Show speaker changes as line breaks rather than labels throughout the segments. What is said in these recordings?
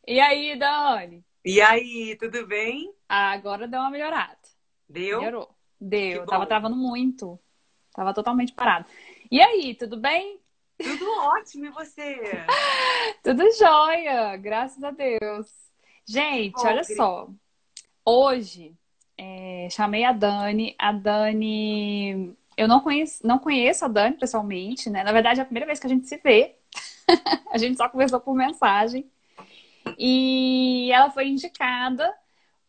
E aí, Dani?
E aí, tudo bem?
Ah, agora deu uma melhorada.
Deu?
Melhorou.
Que
Deu. Tava
bom.
travando muito. Tava totalmente parado. E aí, tudo bem?
Tudo ótimo, e você?
Tudo jóia, graças a Deus.
Que
Gente,
bom,
olha
querida.
só. Hoje, chamei a Dani. A Dani. Eu não conheço a Dani pessoalmente, né? Na verdade, é a primeira vez que a gente se vê. A gente só conversou por mensagem. E ela foi indicada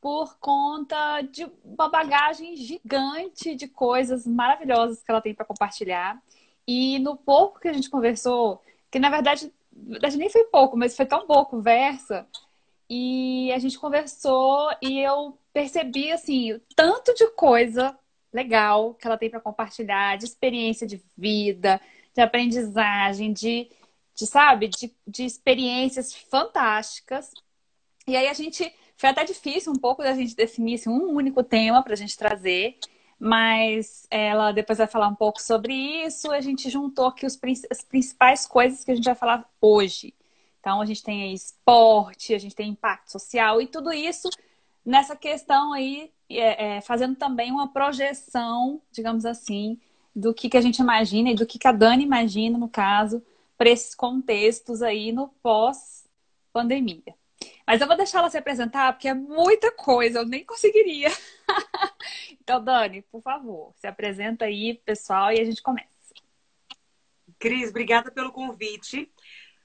por conta de uma bagagem gigante de coisas maravilhosas que ela tem para compartilhar. E no pouco que a gente conversou, que na verdade nem foi pouco, mas foi tão boa a conversa, e a gente conversou e eu percebi assim, o tanto de coisa legal que ela tem para compartilhar, de experiência de vida, de aprendizagem, de experiências fantásticas. E aí a gente foi até difícil um pouco da gente definir assim, um único tema para a gente trazer, mas ela depois vai falar um pouco sobre isso. A gente juntou aqui as principais coisas que a gente vai falar hoje. Então a gente tem aí esporte, a gente tem impacto social e tudo isso nessa questão aí, fazendo também uma projeção, digamos assim, do que a gente imagina e do que a Dani imagina, no caso, para esses contextos aí no pós-pandemia. Mas eu vou deixar ela se apresentar, porque é muita coisa, eu nem conseguiria. Então, Dani, por favor, se apresenta aí, pessoal, e a gente começa.
Cris, obrigada pelo convite.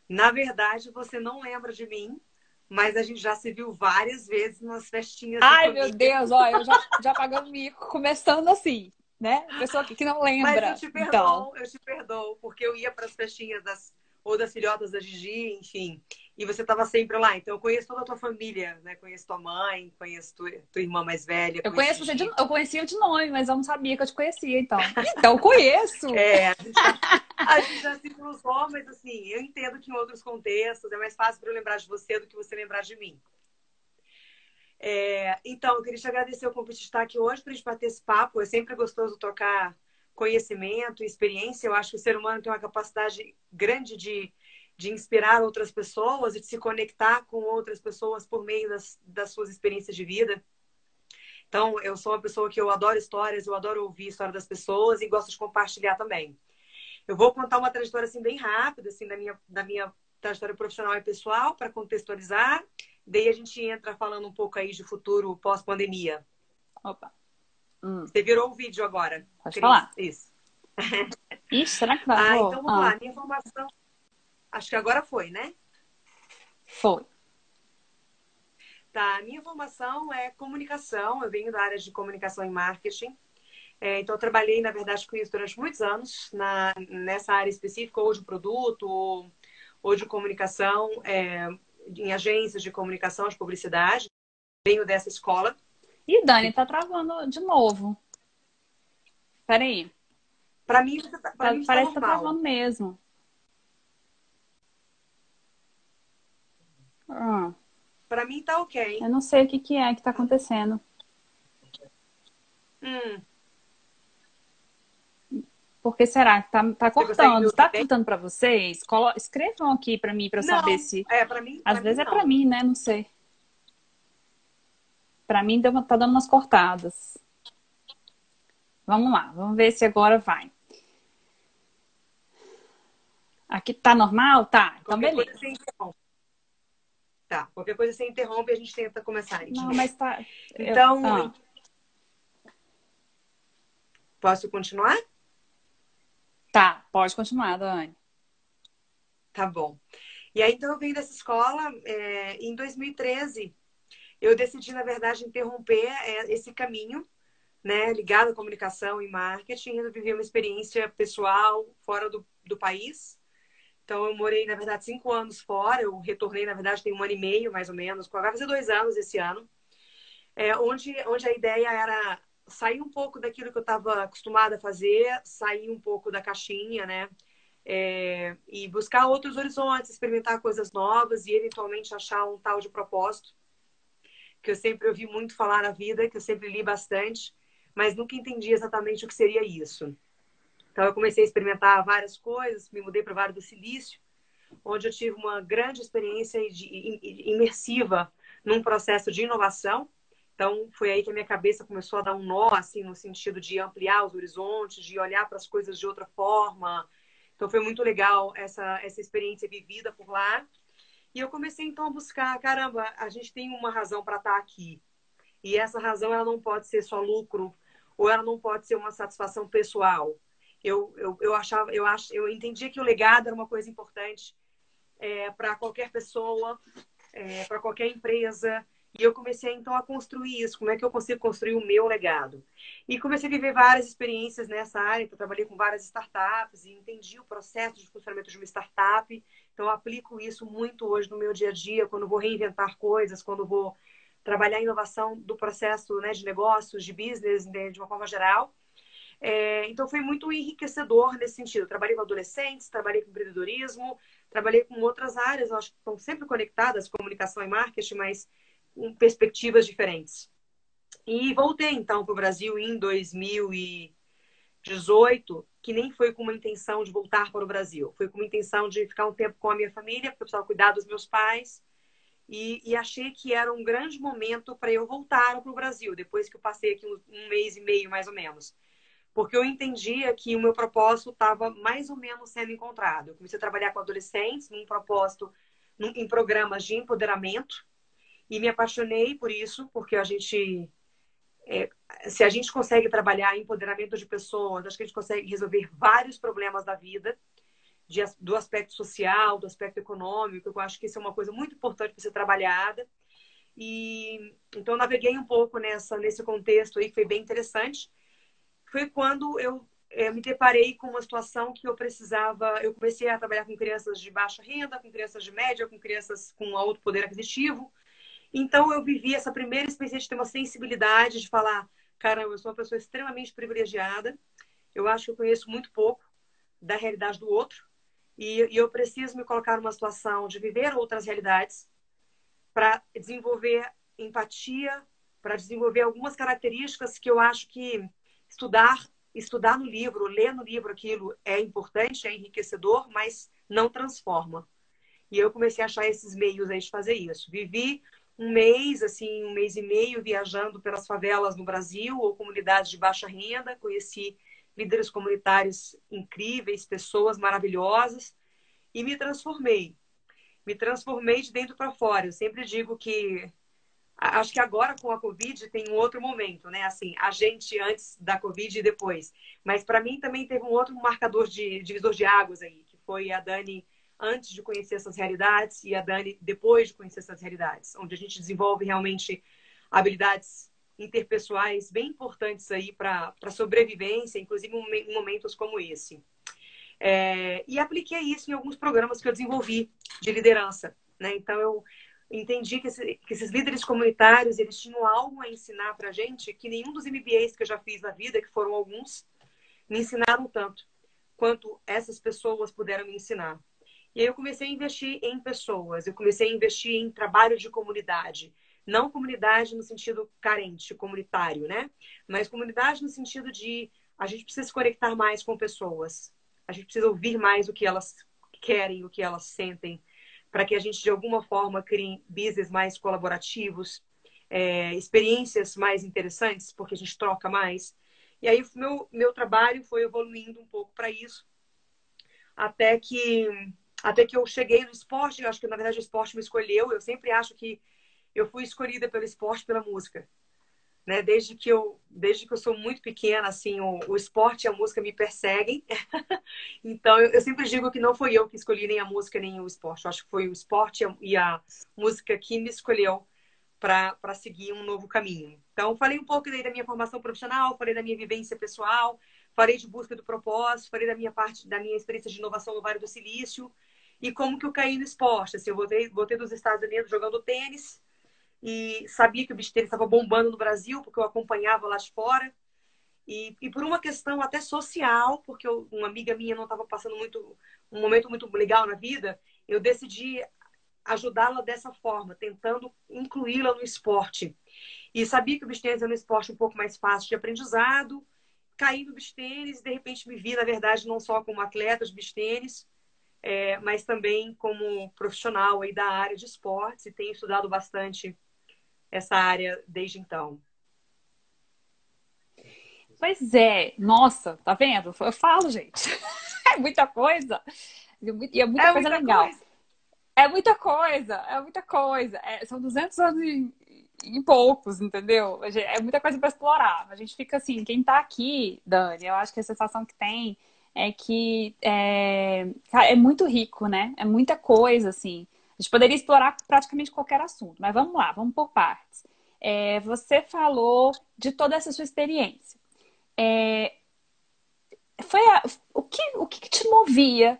Na verdade, você não lembra de mim, mas a gente já se viu várias vezes nas festinhas de
Ai, meu
família.
Deus, ó, eu já pagando mico, começando assim, né? Pessoa que não
Mas eu
lembra.
te
Então,
perdoo, eu te perdoo, porque eu ia para as festinhas ou das filhotas da Gigi, enfim, e você estava sempre lá. Então eu conheço toda a tua família, né? Conheço tua mãe, conheço tua irmã mais velha,
eu
conheço
conheço você
Gigi.
eu conhecia de nome, mas eu não sabia que eu te conhecia, então. Então, eu conheço!
É, a gente já se cruzou, mas assim, eu entendo que em outros contextos é mais fácil para eu lembrar de você do que você lembrar de mim. Então, eu queria te agradecer o convite de estar aqui hoje para a gente bater esse papo. É sempre gostoso trocar conhecimento, experiência. Eu acho que o ser humano tem uma capacidade grande de inspirar outras pessoas e de se conectar com outras pessoas por meio das suas experiências de vida. Então, eu sou uma pessoa que eu adoro histórias, eu adoro ouvir a história das pessoas e gosto de compartilhar também. Eu vou contar uma trajetória assim bem rápida, assim, da minha trajetória profissional e pessoal para contextualizar. Daí a gente entra falando um pouco aí de futuro pós-pandemia.
Opa,
Você virou o vídeo agora,
pode
Cris.
falar.
Isso.
Ixi, será que
Então
travou?
vamos lá. Minha formação, acho que agora foi, né?
Foi.
Tá, minha formação é comunicação. Eu venho da área de comunicação e marketing. Então, eu trabalhei, na verdade, com isso durante muitos anos, nessa área específica, ou de produto, ou de comunicação, em agências de comunicação, de publicidade. Venho dessa escola.
Ih, Dani, tá travando de novo. Peraí.
Para mim está
Parece que tá
normal.
travando mesmo. Ah,
Para mim está ok.
eu não sei o que que é que tá acontecendo.
Hum,
Por que será que tá
você consegue me
cortando?
ouvir
Tá
bem?
cortando pra vocês? Escrevam aqui pra mim pra eu saber
Não,
se.
para
Às
mim
vezes é pra
não.
mim, né? Não sei. Pra mim tá dando umas cortadas. Vamos lá, vamos ver se agora vai. Aqui tá normal? Tá, então
Qualquer coisa
beleza.
você interrompe. Tá, qualquer coisa você interrompe e a gente tenta começar aí de
Não,
novo.
mas tá.
Então, posso continuar?
Tá, pode continuar, Dani.
Tá bom. E aí, então, eu vim dessa escola em 2013. Eu decidi, na verdade, interromper esse caminho, né, ligado à comunicação e marketing. Eu vivi uma experiência pessoal fora do país. Então, eu morei, na verdade, 5 anos fora. Eu retornei, na verdade, tem 1 ano e meio, mais ou menos. Vai fazer 2 anos esse ano. Onde a ideia era sair um pouco daquilo que eu estava acostumada a fazer, sair um pouco da caixinha, né? E buscar outros horizontes, experimentar coisas novas e eventualmente achar um tal de propósito, que eu sempre ouvi muito falar na vida, que eu sempre li bastante, mas nunca entendi exatamente o que seria isso. Então eu comecei a experimentar várias coisas, me mudei para o Vale do Silício, onde eu tive uma grande experiência imersiva num processo de inovação. Então, foi aí que a minha cabeça começou a dar um nó, assim, no sentido de ampliar os horizontes, de olhar para as coisas de outra forma. Então, foi muito legal essa experiência vivida por lá. E eu comecei, então, a buscar, caramba, a gente tem uma razão para estar aqui. E essa razão, ela não pode ser só lucro, ou ela não pode ser uma satisfação pessoal. Eu entendia que o legado era uma coisa importante para qualquer pessoa, para qualquer empresa. E eu comecei, então, a construir isso. Como é que eu consigo construir o meu legado? E comecei a viver várias experiências nessa área. Então, eu trabalhei com várias startups e entendi o processo de funcionamento de uma startup. Então, eu aplico isso muito hoje no meu dia a dia, quando vou reinventar coisas, quando vou trabalhar a inovação do processo, né, de negócios, de business, de uma forma geral. Então, foi muito enriquecedor nesse sentido. Trabalhei com adolescentes, trabalhei com empreendedorismo, trabalhei com outras áreas, eu acho que estão sempre conectadas, comunicação e marketing, mas com perspectivas diferentes. E voltei, então, para o Brasil em 2018, que nem foi com uma intenção de voltar para o Brasil. Foi com uma intenção de ficar um tempo com a minha família, porque eu precisava cuidar dos meus pais. E achei que era um grande momento para eu voltar para o Brasil, depois que eu passei aqui um mês e meio, mais ou menos. Porque eu entendia que o meu propósito estava mais ou menos sendo encontrado. Eu comecei a trabalhar com adolescentes num propósito, em programas de empoderamento, e me apaixonei por isso, porque se a gente consegue trabalhar empoderamento de pessoas, acho que a gente consegue resolver vários problemas da vida, do aspecto social, do aspecto econômico. Eu acho que isso é uma coisa muito importante para ser trabalhada. E então eu naveguei um pouco nesse contexto aí, que foi bem interessante. Foi quando eu me deparei com uma situação que eu precisava. Eu comecei a trabalhar com crianças de baixa renda, com crianças de média, com crianças com alto poder aquisitivo. Então, eu vivi essa primeira experiência de ter uma sensibilidade, de falar: caramba, eu sou uma pessoa extremamente privilegiada, eu acho que eu conheço muito pouco da realidade do outro, e eu preciso me colocar numa situação de viver outras realidades para desenvolver empatia, para desenvolver algumas características que eu acho que estudar no livro, ler no livro aquilo é importante, é enriquecedor, mas não transforma. E eu comecei a achar esses meios aí de fazer isso. Vivi um mês, assim, um mês e meio viajando pelas favelas no Brasil ou comunidades de baixa renda. Conheci líderes comunitários incríveis, pessoas maravilhosas e me transformei. Me transformei de dentro para fora. Eu sempre digo que acho que agora com a Covid tem um outro momento, né? Assim, a gente antes da Covid e depois. Mas para mim também teve um outro marcador de divisor de águas aí, que foi a Dani antes de conhecer essas realidades e a Dani depois de conhecer essas realidades, onde a gente desenvolve realmente habilidades interpessoais bem importantes aí para sobrevivência, inclusive em momentos como esse. E apliquei isso em alguns programas que eu desenvolvi de liderança, né? Então eu entendi que esses líderes comunitários, eles tinham algo a ensinar para a gente que nenhum dos MBAs que eu já fiz na vida, que foram alguns, me ensinaram tanto quanto essas pessoas puderam me ensinar. E aí eu comecei a investir em pessoas, eu comecei a investir em trabalho de comunidade. Não comunidade no sentido carente, comunitário, né? Mas comunidade no sentido de a gente precisa se conectar mais com pessoas. A gente precisa ouvir mais o que elas querem, o que elas sentem, para que a gente, de alguma forma, crie business mais colaborativos, experiências mais interessantes, porque a gente troca mais. E aí o meu trabalho foi evoluindo um pouco para isso, até que eu cheguei no esporte. Eu acho que, na verdade, o esporte me escolheu. Eu sempre acho que eu fui escolhida pelo esporte, pela música. Né? Desde que eu sou muito pequena, assim, o esporte e a música me perseguem. Então, eu sempre digo que não foi eu que escolhi nem a música, nem o esporte. Eu acho que foi o esporte e a música que me escolheu para seguir um novo caminho. Então, falei um pouco daí da minha formação profissional, falei da minha vivência pessoal, falei de busca do propósito, falei da minha experiência de inovação no Vale do Silício e como que eu caí no esporte. Assim, eu voltei dos Estados Unidos jogando tênis e sabia que o beach tênis estava bombando no Brasil, porque eu acompanhava lá de fora. E por uma questão até social, porque uma amiga minha não estava passando um momento muito legal na vida, eu decidi ajudá-la dessa forma, tentando incluí-la no esporte. E sabia que o beach tênis era um esporte um pouco mais fácil de aprendizado. Caí no beach tênis e de repente me vi, na verdade, não só como atleta de beach tênis, mas também como profissional aí da área de esportes e tenho estudado bastante essa área desde então.
Pois é, nossa, tá vendo? Eu falo, gente. É muita coisa. E é muita
É
coisa
muita
legal.
coisa.
É muita coisa, é muita coisa. São 200 anos em poucos, entendeu? É muita coisa para explorar. A gente fica assim, quem tá aqui, Dani, eu acho que a sensação que tem é que cara, é muito rico, né? É muita coisa, assim. A gente poderia explorar praticamente qualquer assunto, mas vamos lá, vamos por partes. Você falou de toda essa sua experiência. É, o que te movia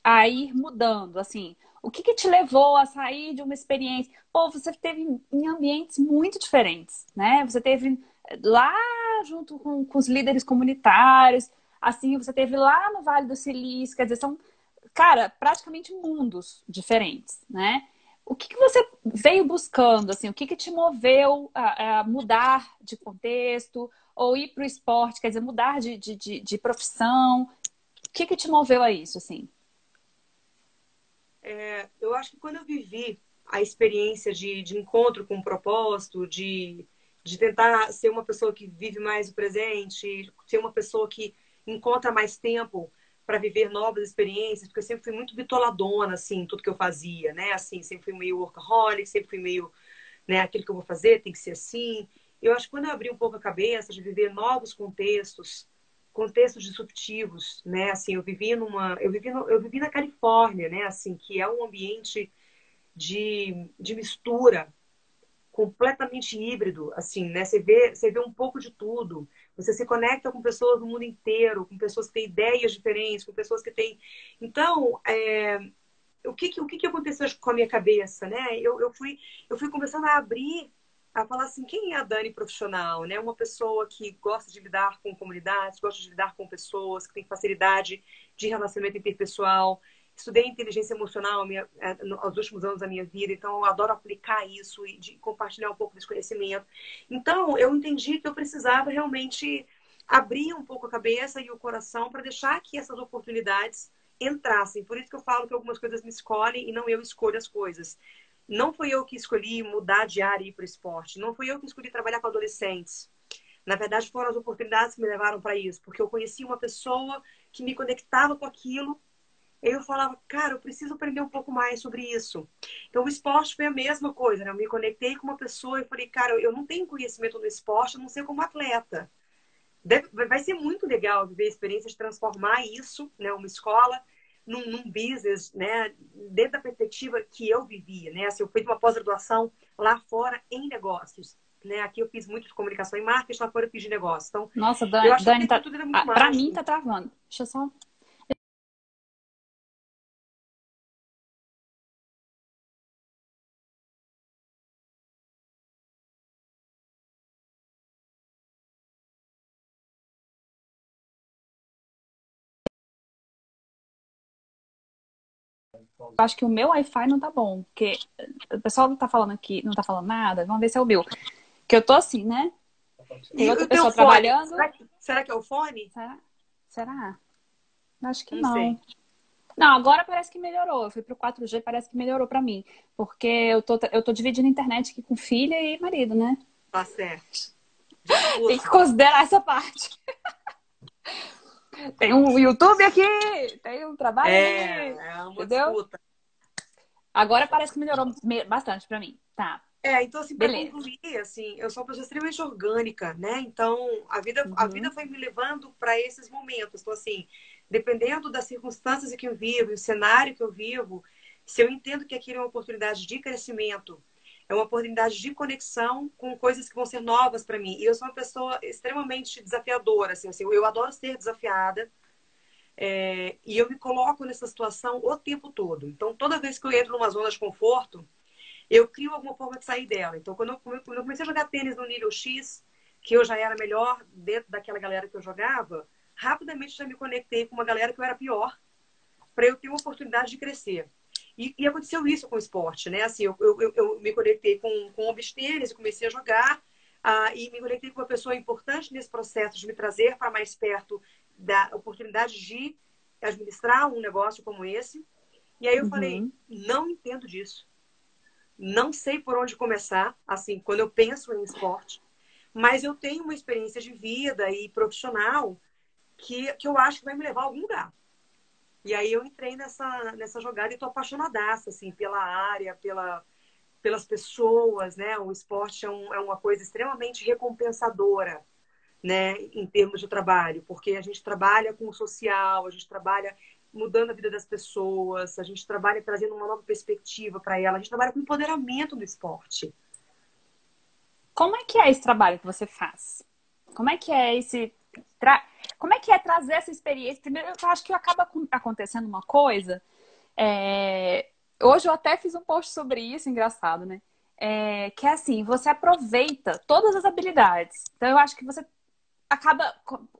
a ir mudando, assim? O que te levou a sair de uma experiência? Pô, você teve em ambientes muito diferentes, né? Você teve lá junto com os líderes comunitários, assim, você teve lá no Vale do Silício, quer dizer, são, cara, praticamente mundos diferentes, né? O que você veio buscando, assim? O que te moveu a mudar de contexto ou ir para o esporte, quer dizer, mudar de profissão? O que te moveu a isso, assim?
Eu acho que quando eu vivi a experiência de encontro com o propósito, de tentar ser uma pessoa que vive mais o presente, ser uma pessoa que encontra mais tempo para viver novas experiências, porque eu sempre fui muito bitoladona, assim, tudo que eu fazia, né? Assim, sempre fui meio workaholic, sempre fui meio, né, aquilo que eu vou fazer tem que ser assim. Eu acho que quando eu abri um pouco a cabeça de viver novos contextos, contextos disruptivos, né? Assim, eu vivi na Califórnia, né? Assim, que é um ambiente de mistura completamente híbrido, assim, né? Você vê um pouco de tudo. Você se conecta com pessoas do mundo inteiro, com pessoas que têm ideias diferentes, com pessoas que têm. Então, o que aconteceu com a minha cabeça, né? Eu fui começando a abrir, a falar assim, quem é a Dani profissional, né? Uma pessoa que gosta de lidar com comunidades, gosta de lidar com pessoas, que tem facilidade de relacionamento interpessoal. Estudei inteligência emocional aos últimos anos da minha vida, então eu adoro aplicar isso e de compartilhar um pouco desse conhecimento. Então, eu entendi que eu precisava realmente abrir um pouco a cabeça e o coração para deixar que essas oportunidades entrassem. Por isso que eu falo que algumas coisas me escolhem e não eu escolho as coisas. Não fui eu que escolhi mudar de área e ir para o esporte. Não fui eu que escolhi trabalhar com adolescentes. Na verdade, foram as oportunidades que me levaram para isso, porque eu conheci uma pessoa que me conectava com aquilo. E eu falava, cara, eu preciso aprender um pouco mais sobre isso. Então, o esporte foi a mesma coisa, né? Eu me conectei com uma pessoa e falei, cara, eu não tenho conhecimento no esporte, eu não sei como atleta. Vai ser muito legal viver a experiência de transformar isso, né, uma escola, num business, né, dentro da perspectiva que eu vivia, né? Assim, eu fiz uma pós-graduação lá fora em negócios, né? Aqui eu fiz muito de comunicação e marketing, lá fora eu fiz de negócios. Então,
Nossa,
eu acho que
Dani,
tem tudo é muito
pra mim
mágico.
tá travando. Deixa eu só. Acho que o meu Wi-Fi não tá bom, porque o pessoal não tá falando aqui, não tá falando nada. Vamos ver se é o meu. Que eu tô assim, né? Tem
E
outra
o teu
pessoa
fone?
trabalhando.
Será que é o fone?
Será? Será? Acho que
Não
não.
sei.
Não, agora parece que melhorou. Eu fui pro 4G, parece que melhorou pra mim. Porque eu tô dividindo a internet aqui com filha e marido, né?
Tá certo.
Tem que
Disputa.
considerar essa parte. Tem um YouTube aqui, tem um trabalho ali,
É uma
entendeu?
disputa.
Agora parece que melhorou bastante pra mim. Tá,
Então, assim, para
beleza.
concluir, assim, eu sou uma pessoa extremamente orgânica, né? Então, a vida
Uhum.
foi me levando para esses momentos. Então, assim, dependendo das circunstâncias em que eu vivo, o cenário que eu vivo, se eu entendo que aquilo é uma oportunidade de crescimento, é uma oportunidade de conexão com coisas que vão ser novas para mim. E eu sou uma pessoa extremamente desafiadora, assim, eu adoro ser desafiada. E eu me coloco nessa situação o tempo todo. Então, toda vez que eu entro numa zona de conforto, eu crio alguma forma de sair dela. Então, quando eu comecei a jogar tênis no nível X, que eu já era melhor dentro daquela galera que eu jogava, rapidamente já me conectei com uma galera que eu era pior, para eu ter uma oportunidade de crescer. E aconteceu isso com o esporte, né? Assim, eu me conectei com o beach tênis e comecei a jogar, e me conectei com uma pessoa importante nesse processo de me trazer para mais perto da oportunidade de administrar um negócio como esse. E aí eu falei,
Uhum.
não entendo disso. Não sei por onde começar, assim, quando eu penso em esporte. Mas eu tenho uma experiência de vida e profissional que eu acho que vai me levar a algum lugar. E aí eu entrei nessa jogada e tô apaixonadaça, assim, pela área, pelas pessoas, né? O esporte é uma coisa extremamente recompensadora, né? Em termos de trabalho, porque a gente trabalha com o social, a gente trabalha mudando a vida das pessoas, a gente trabalha trazendo uma nova perspectiva para ela, a gente trabalha com empoderamento do esporte.
Como é que é esse trabalho que você faz? Como é que é esse. Como é que é trazer essa experiência? Primeiro, eu acho que acaba acontecendo uma coisa. é, Hoje eu até fiz um post sobre isso, engraçado, né? Que é assim, você aproveita todas as habilidades. Então, eu acho que você acaba.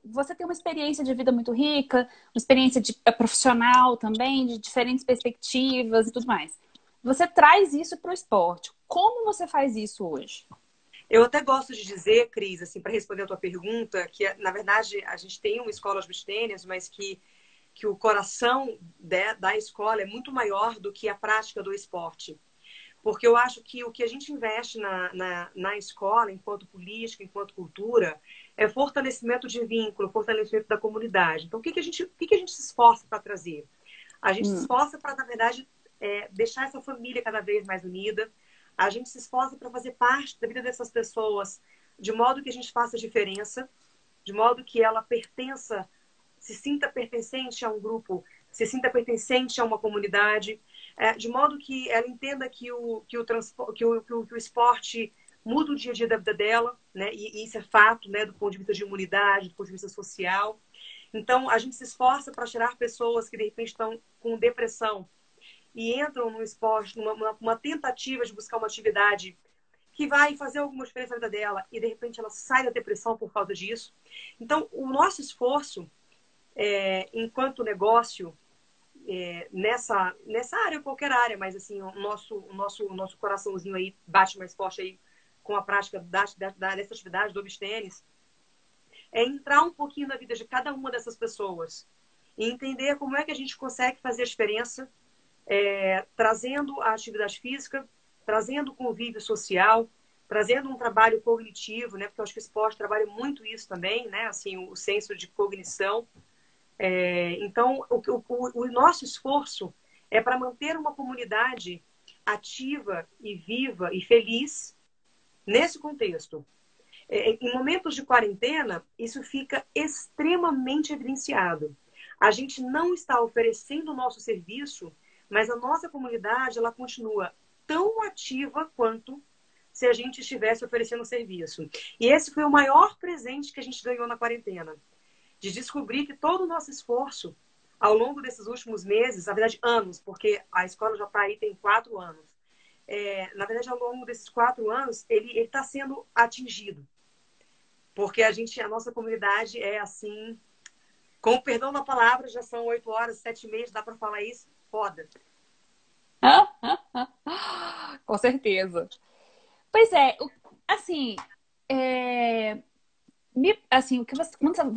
Você tem uma experiência de vida muito rica, uma experiência profissional também, de diferentes perspectivas e tudo mais. Você traz isso para o esporte. Como você faz isso hoje?
Eu até gosto de dizer, Cris, assim, para responder a tua pergunta, que na verdade a gente tem uma escola de beach tennis, mas que o coração da escola é muito maior do que a prática do esporte. Porque eu acho que o que a gente investe na escola, enquanto política, enquanto cultura, é fortalecimento de vínculo, fortalecimento da comunidade. Então, o que a gente se esforça para trazer? A gente se
Hum.
esforça para, na verdade, deixar essa família cada vez mais unida. A gente se esforça para fazer parte da vida dessas pessoas de modo que a gente faça diferença, de modo que ela pertença, se sinta pertencente a um grupo, se sinta pertencente a uma comunidade, de modo que ela entenda que o esporte muda o dia a dia da vida dela, né? E isso é fato, né? Do ponto de vista de imunidade, do ponto de vista social. Então, a gente se esforça para tirar pessoas que, de repente, estão com depressão e entram no esporte, numa tentativa de buscar uma atividade que vai fazer alguma diferença na vida dela e, de repente, ela sai da depressão por causa disso. Então, o nosso esforço, enquanto negócio, nessa área, qualquer área, mas assim, o nosso coraçãozinho aí bate mais forte aí com a prática dessa atividade do beach tênis, é entrar um pouquinho na vida de cada uma dessas pessoas e entender como é que a gente consegue fazer a diferença, trazendo a atividade física, trazendo o convívio social, trazendo um trabalho cognitivo, né? Porque eu acho que o esporte trabalha muito isso também, né? Assim, o senso de cognição. Então, o nosso esforço é para manter uma comunidade ativa e viva e feliz nesse contexto. Em momentos de quarentena, isso fica extremamente evidenciado. A gente não está oferecendo o nosso serviço, mas a nossa comunidade ela continua tão ativa quanto se a gente estivesse oferecendo o serviço. E esse foi o maior presente que a gente ganhou na quarentena, de descobrir que todo o nosso esforço ao longo desses últimos meses, na verdade anos, porque a escola já está aí tem 4 anos, na verdade ao longo desses 4 anos ele está sendo atingido. Porque a nossa comunidade é assim, com o perdão da palavra, já são 8 horas, 7h30, dá para falar isso? Foda.
Com certeza. Pois é, assim, é, assim, o que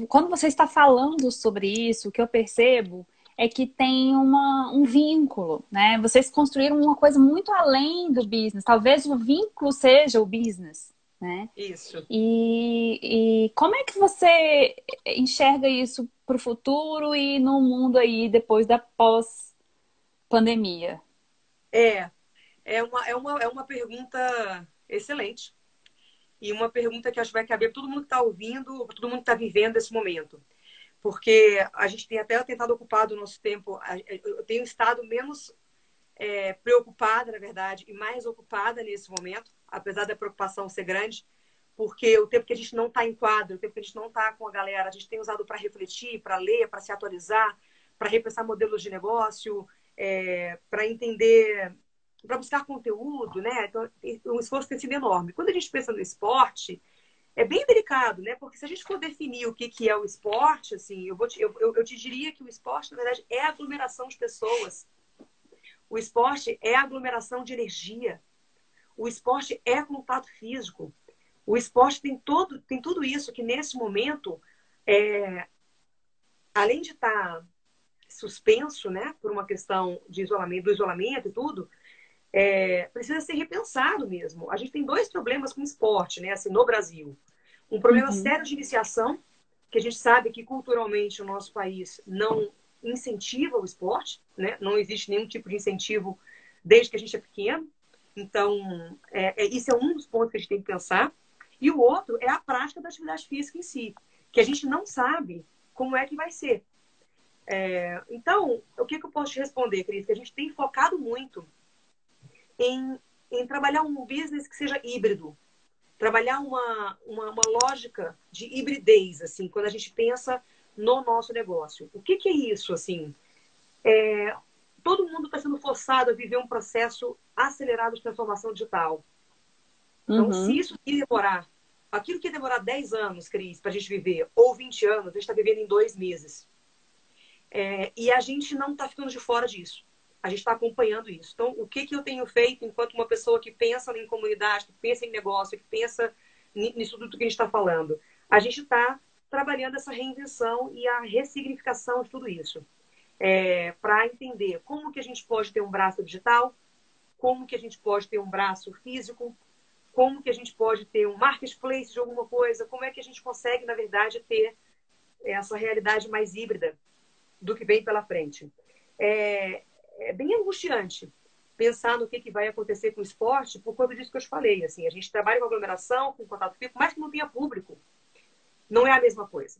quando você está falando sobre isso, o que eu percebo é que tem um vínculo, né? Vocês construíram uma coisa muito além do business. Talvez o vínculo seja o business, né?
Isso.
E como é que você enxerga isso para o futuro e no mundo aí depois da pós-pandemia?
É, é uma pergunta excelente. E uma pergunta que acho que vai caber para todo mundo que está ouvindo, para todo mundo que está vivendo esse momento. Porque a gente tem até tentado ocupar o nosso tempo. Eu tenho estado menos preocupada, na verdade, e mais ocupada nesse momento, apesar da preocupação ser grande, porque o tempo que a gente não está em quadro, o tempo que a gente não está com a galera, a gente tem usado para refletir, para ler, para se atualizar, para repensar modelos de negócio, para entender, para buscar conteúdo, né? Então, o esforço tem sido enorme. Quando a gente pensa no esporte, é bem delicado, né? Porque se a gente for definir o que é o esporte, assim, eu te diria que o esporte, na verdade, é a aglomeração de pessoas. O esporte é aglomeração de energia. O esporte é contato físico. O esporte tem tudo isso que, nesse momento, além de estar suspenso, né, por uma questão de isolamento, do isolamento e tudo, precisa ser repensado mesmo. A gente tem dois problemas com o esporte, né, assim, no Brasil. Um problema
Uhum.
sério de iniciação, que a gente sabe que culturalmente o nosso país não incentiva o esporte, né? Não existe nenhum tipo de incentivo desde que a gente é pequeno. Então, isso é um dos pontos que a gente tem que pensar. E o outro é a prática da atividade física em si, que a gente não sabe como é que vai ser. Então, o que eu posso te responder, Cris? Que a gente tem focado muito em trabalhar um business que seja híbrido, trabalhar uma lógica de hibridez, assim, quando a gente pensa no nosso negócio. O que é isso, assim? Todo mundo está sendo forçado a viver um processo acelerado de transformação digital. Então, se
Uhum.
isso demorar, aquilo que ia demorar 10 anos, Cris, para a gente viver, ou 20 anos, a gente está vivendo em 2 meses. E a gente não está ficando de fora disso. A gente está acompanhando isso. Então, o que eu tenho feito enquanto uma pessoa que pensa em comunidade, que pensa em negócio, que pensa nisso tudo que a gente está falando? A gente está trabalhando essa reinvenção e a ressignificação de tudo isso. Para entender como que a gente pode ter um braço digital, como que a gente pode ter um braço físico, como que a gente pode ter um marketplace de alguma coisa, como é que a gente consegue, na verdade, ter essa realidade mais híbrida do que vem pela frente. É bem angustiante pensar no que vai acontecer com o esporte por conta disso que eu te falei. Assim, a gente trabalha com aglomeração, com contato físico, mas que não tenha público. Não é a mesma coisa.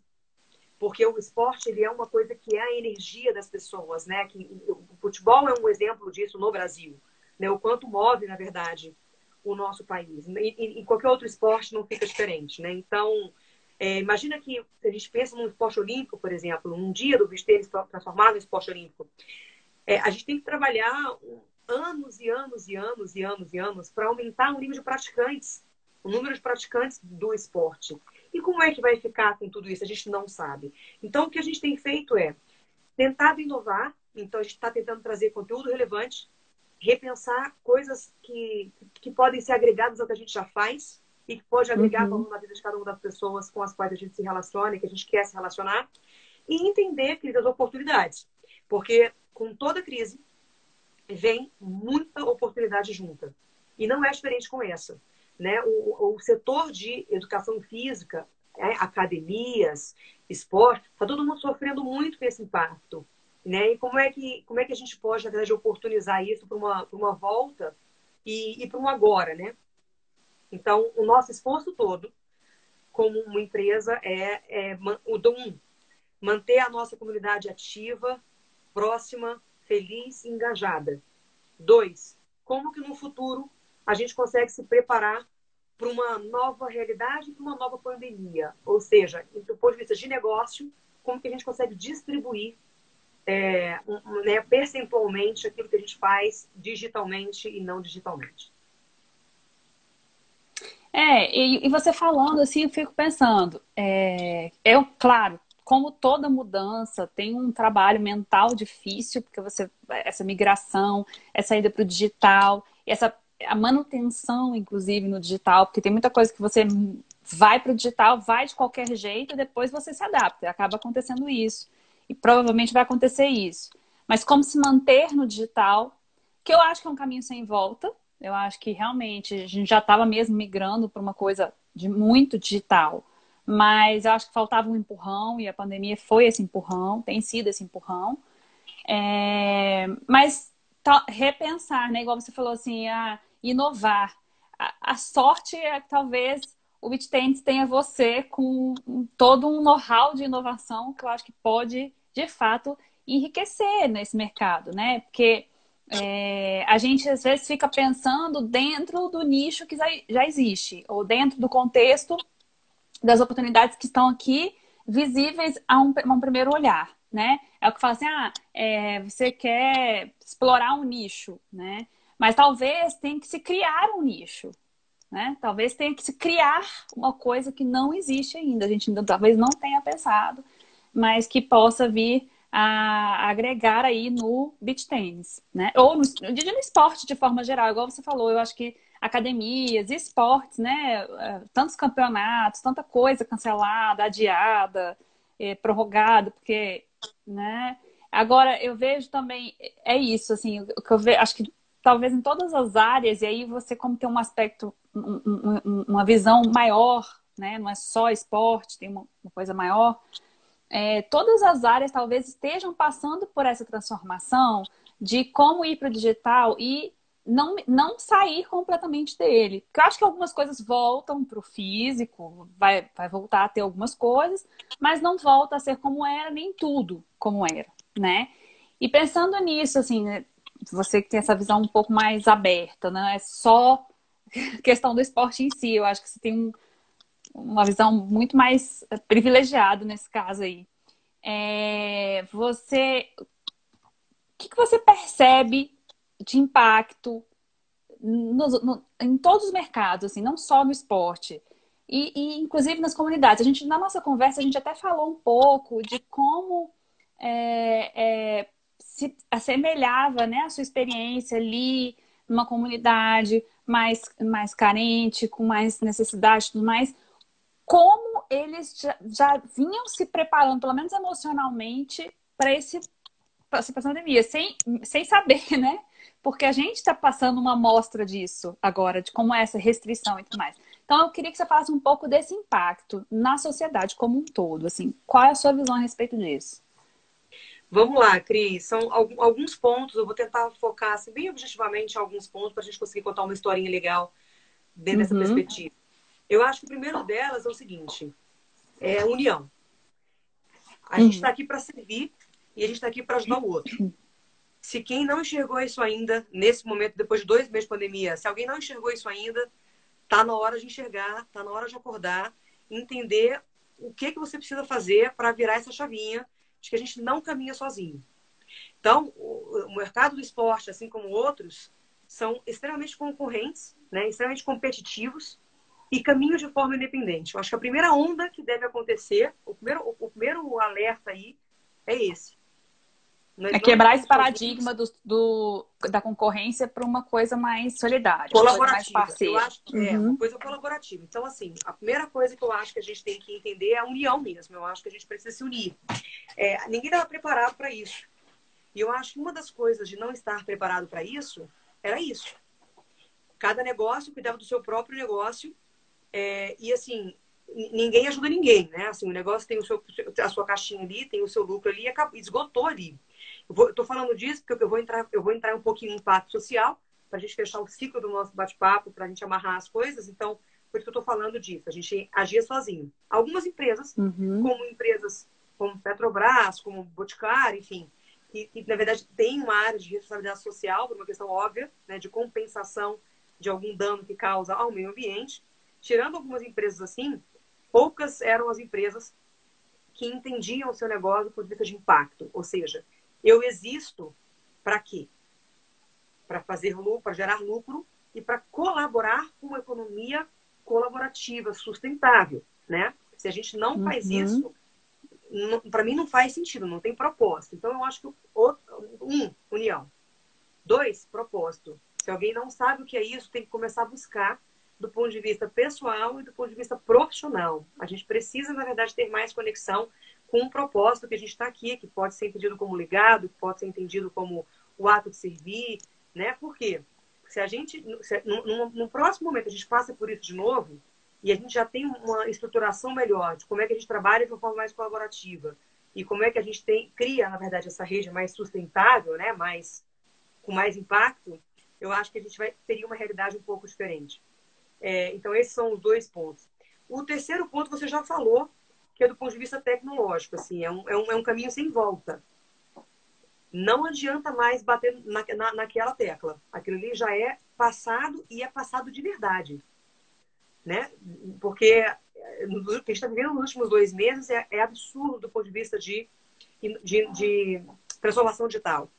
Porque o esporte ele é uma coisa que é a energia das pessoas, né? Que o futebol é um exemplo disso no Brasil, né? O quanto move, na verdade, o nosso país. Em qualquer outro esporte não fica diferente, né? Então, imagina que se a gente pensa num esporte olímpico, por exemplo, um dia do beach tênis transformado em esporte olímpico, a gente tem que trabalhar anos e anos e anos e anos e anos para aumentar o nível de praticantes, o número de praticantes do esporte. E como é que vai ficar com tudo isso? A gente não sabe. Então, o que a gente tem feito é tentado inovar. Então, a gente está tentando trazer conteúdo relevante, repensar coisas que podem ser agregadas ao que a gente já faz e que pode agregar
Uhum.
valor na vida de cada uma das pessoas com as quais a gente se relaciona e que a gente quer se relacionar. E entender, Cris, as oportunidades. Porque com toda crise vem muita oportunidade junta. E não é diferente com essa. Né? O setor de educação física, academias, esporte, está todo mundo sofrendo muito com esse impacto. Né? E como é que a gente pode, na verdade, oportunizar isso para uma volta e para um agora, né? Então, o nosso esforço todo, como uma empresa, o manter a nossa comunidade ativa, próxima, feliz e engajada. 2, como que no futuro a gente consegue se preparar para uma nova realidade, para uma nova pandemia? Ou seja, do ponto de vista de negócio, como que a gente consegue distribuir né, percentualmente aquilo que a gente faz digitalmente e não digitalmente?
E você falando assim, eu fico pensando, claro, como toda mudança, tem um trabalho mental difícil, porque essa migração, essa ida para o digital, a manutenção, inclusive, no digital, porque tem muita coisa que você vai para o digital, vai de qualquer jeito, e depois você se adapta, acaba acontecendo isso. E provavelmente vai acontecer isso. Mas como se manter no digital, que eu acho que é um caminho sem volta. Eu acho que realmente a gente já estava mesmo migrando para uma coisa de muito digital. Mas eu acho que faltava um empurrão e a pandemia foi esse empurrão, tem sido esse empurrão. Mas repensar, né? Igual você falou assim, inovar. A sorte é que talvez o BitTennis tenha você com todo um know-how de inovação que eu acho que pode, de fato, enriquecer nesse mercado, né? Porque a gente às vezes fica pensando dentro do nicho que já existe, ou dentro do contexto das oportunidades que estão aqui visíveis a um primeiro olhar, né? É o que fala assim, você quer explorar um nicho, né? Mas talvez tenha que se criar um nicho, né? Talvez tenha que se criar uma coisa que não existe ainda. A gente ainda, talvez não tenha pensado, mas que possa vir a agregar aí no beach tennis, né? Ou no esporte de forma geral, igual você falou, eu acho que academias, esportes, né? Tantos campeonatos, tanta coisa cancelada, adiada, prorrogada, porque, né? Agora, eu vejo também, é isso, assim, o que eu vejo, acho que talvez em todas as áreas, e aí você como tem um aspecto, uma visão maior, né? Não é só esporte, tem uma coisa maior. Todas as áreas talvez estejam passando por essa transformação de como ir para o digital e não sair completamente dele. Porque eu acho que algumas coisas voltam para o físico, vai voltar a ter algumas coisas, mas não volta a ser como era, nem tudo como era, né? E pensando nisso, assim, né, você que tem essa visão um pouco mais aberta, né? É só questão do esporte em si. Eu acho que você tem uma visão muito mais privilegiada nesse caso aí. O que você percebe de impacto em todos os mercados, assim, não só no esporte, inclusive nas comunidades? Na nossa conversa, a gente até falou um pouco de como se assemelhava, né, a sua experiência ali numa comunidade mais carente, com mais necessidade e tudo mais, como eles já vinham se preparando, pelo menos emocionalmente, para essa pandemia, sem saber, né? Porque a gente está passando uma amostra disso agora, de como é essa restrição e tudo mais. Então, eu queria que você falasse um pouco desse impacto na sociedade como um todo. Assim, qual é a sua visão a respeito disso?
Vamos lá, Cris. São alguns pontos, eu vou tentar focar assim, bem objetivamente em alguns pontos para a gente conseguir contar uma historinha legal dentro dessa
Uhum,
perspectiva. Eu acho que o primeiro delas é o seguinte: é a união. A gente está
uhum,
aqui para servir e a gente está aqui para ajudar o outro. Se quem não enxergou isso ainda, nesse momento, depois de 2 meses de pandemia, se alguém não enxergou isso ainda, tá na hora de enxergar, tá na hora de acordar, entender o que você precisa fazer para virar essa chavinha de que a gente não caminha sozinho. Então, o mercado do esporte, assim como outros, são extremamente concorrentes, né, extremamente competitivos e caminham de forma independente. Eu acho que a primeira onda que deve acontecer, o primeiro alerta aí é esse.
é
Nós não
quebrar esse
estamos sozinhos.
paradigma da concorrência para uma coisa mais solidária, uma coisa mais
Colaborativa. Eu
parceira.
acho que é uma
Uhum.
coisa colaborativa. Então, assim, a primeira coisa que eu acho que a gente tem que entender é a união mesmo. Eu acho que a gente precisa se unir. Ninguém estava preparado para isso. E eu acho que uma das coisas de não estar preparado para isso era isso. Cada negócio cuidava do seu próprio negócio. E, assim, ninguém ajuda ninguém, né? Assim, o negócio tem a sua caixinha ali, tem o seu lucro ali, e esgotou ali. Eu tô falando disso porque eu vou entrar um pouquinho em impacto social, para a gente fechar o ciclo do nosso bate-papo, para a gente amarrar as coisas. Então, por isso que eu estou falando disso. A gente agia sozinho. Algumas empresas,
Uhum.
como Petrobras, como Boticário, enfim, que na verdade tem uma área de responsabilidade social, por uma questão óbvia, né, de compensação de algum dano que causa ao meio ambiente. Tirando algumas empresas assim, poucas eram as empresas que entendiam o seu negócio do ponto de vista de impacto. Ou seja, eu existo para quê? Para fazer lucro, para gerar lucro e para colaborar com uma economia colaborativa, sustentável, né? Se a gente não faz
Uhum.
isso, para mim não faz sentido, não tem propósito. Então eu acho que união. 2, propósito. Se alguém não sabe o que é isso, tem que começar a buscar do ponto de vista pessoal e do ponto de vista profissional. A gente precisa, na verdade, ter mais conexão com o propósito que a gente está aqui, que pode ser entendido como legado, que pode ser entendido como o ato de servir, né? Por quê? Se a gente, no próximo momento, a gente passa por isso de novo e a gente já tem uma estruturação melhor de como é que a gente trabalha de uma forma mais colaborativa e como é que a gente cria, na verdade, essa rede mais sustentável, né? Com mais impacto, eu acho que a gente teria uma realidade um pouco diferente. Então, esses são os 2 pontos. O terceiro ponto você já falou, que é do ponto de vista tecnológico. Assim, é um caminho sem volta. Não adianta mais bater naquela tecla. Aquilo ali já é passado e é passado de verdade. Né? Porque o que a gente está vivendo nos últimos 2 meses é absurdo do ponto de vista de transformação digital.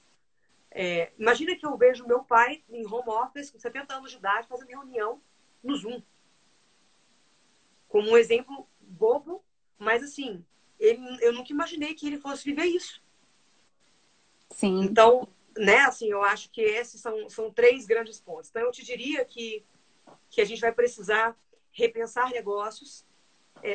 Imagina que eu vejo meu pai em home office com 70 anos de idade fazendo reunião no Zoom. Como um exemplo bobo, mas assim, eu nunca imaginei que ele fosse viver isso.
Sim.
Então, né, assim, eu acho que esses são 3 grandes pontos. Então, eu te diria que a gente vai precisar repensar negócios,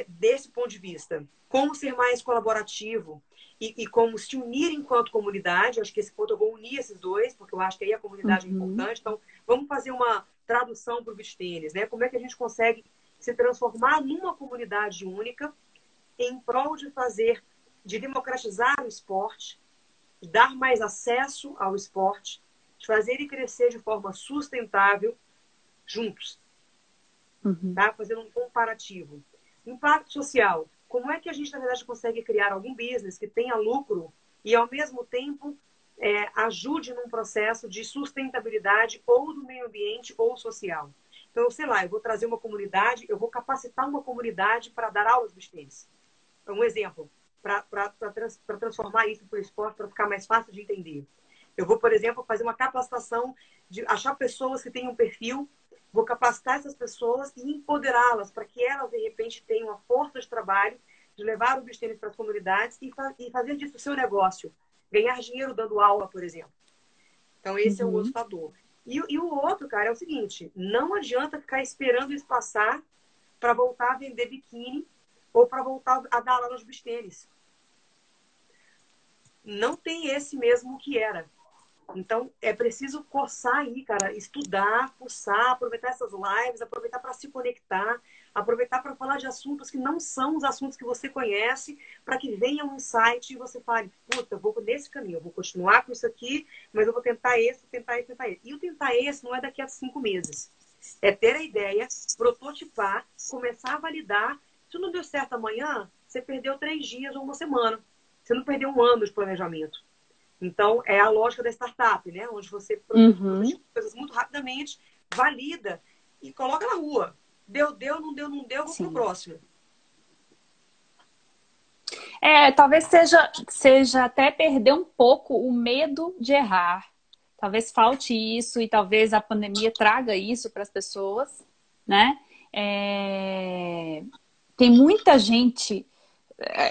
desse ponto de vista. Como ser mais colaborativo e como se unir enquanto comunidade. Acho que esse ponto eu vou unir esses dois, porque eu acho que aí a comunidade é
Uhum.
importante. Então, vamos fazer uma tradução para o beach tênis, né? Como é que a gente consegue se transformar numa comunidade única em prol de democratizar o esporte, de dar mais acesso ao esporte, de fazer ele crescer de forma sustentável juntos,
Uhum.
tá? Fazendo um comparativo. Impacto social. Como é que a gente, na verdade, consegue criar algum business que tenha lucro e, ao mesmo tempo, ajude num processo de sustentabilidade ou do meio ambiente ou social? Então, sei lá, eu vou trazer uma comunidade, eu vou capacitar uma comunidade para dar aulas de tênis. É um exemplo, para transformar isso para o esporte, para ficar mais fácil de entender. Eu vou, por exemplo, fazer uma capacitação de achar pessoas que têm um perfil, vou capacitar essas pessoas e empoderá-las para que elas, de repente, tenham a força de trabalho de levar o beach tênis para as comunidades e fazer disso o seu negócio. Ganhar dinheiro dando aula, por exemplo. Então, esse é o outro
Uhum.
fator. E o outro, cara, é o seguinte: não adianta ficar esperando isso passar para voltar a vender biquíni ou para voltar a dar aula nos beach tênis. Não tem esse mesmo que era. Então, é preciso coçar aí, cara, estudar, fuçar, aproveitar essas lives, aproveitar para se conectar, aproveitar para falar de assuntos que não são os assuntos que você conhece, para que venha um insight e você fale, puta, eu vou nesse caminho, eu vou continuar com isso aqui, mas eu vou tentar esse, tentar esse, tentar esse. E o tentar esse não é daqui a 5 meses. É ter a ideia, prototipar, começar a validar. Se não deu certo amanhã, você perdeu 3 dias ou uma semana. Você não perdeu um ano de planejamento. Então, é a lógica da startup, né? Onde você
Uhum.
prototipa coisas muito rapidamente, valida e coloca na rua. Deu, não deu, não deu, vou pro
Sim.
próximo.
Talvez seja até perder um pouco o medo de errar. Talvez falte isso e talvez a pandemia traga isso para as pessoas, né? É, Tem muita gente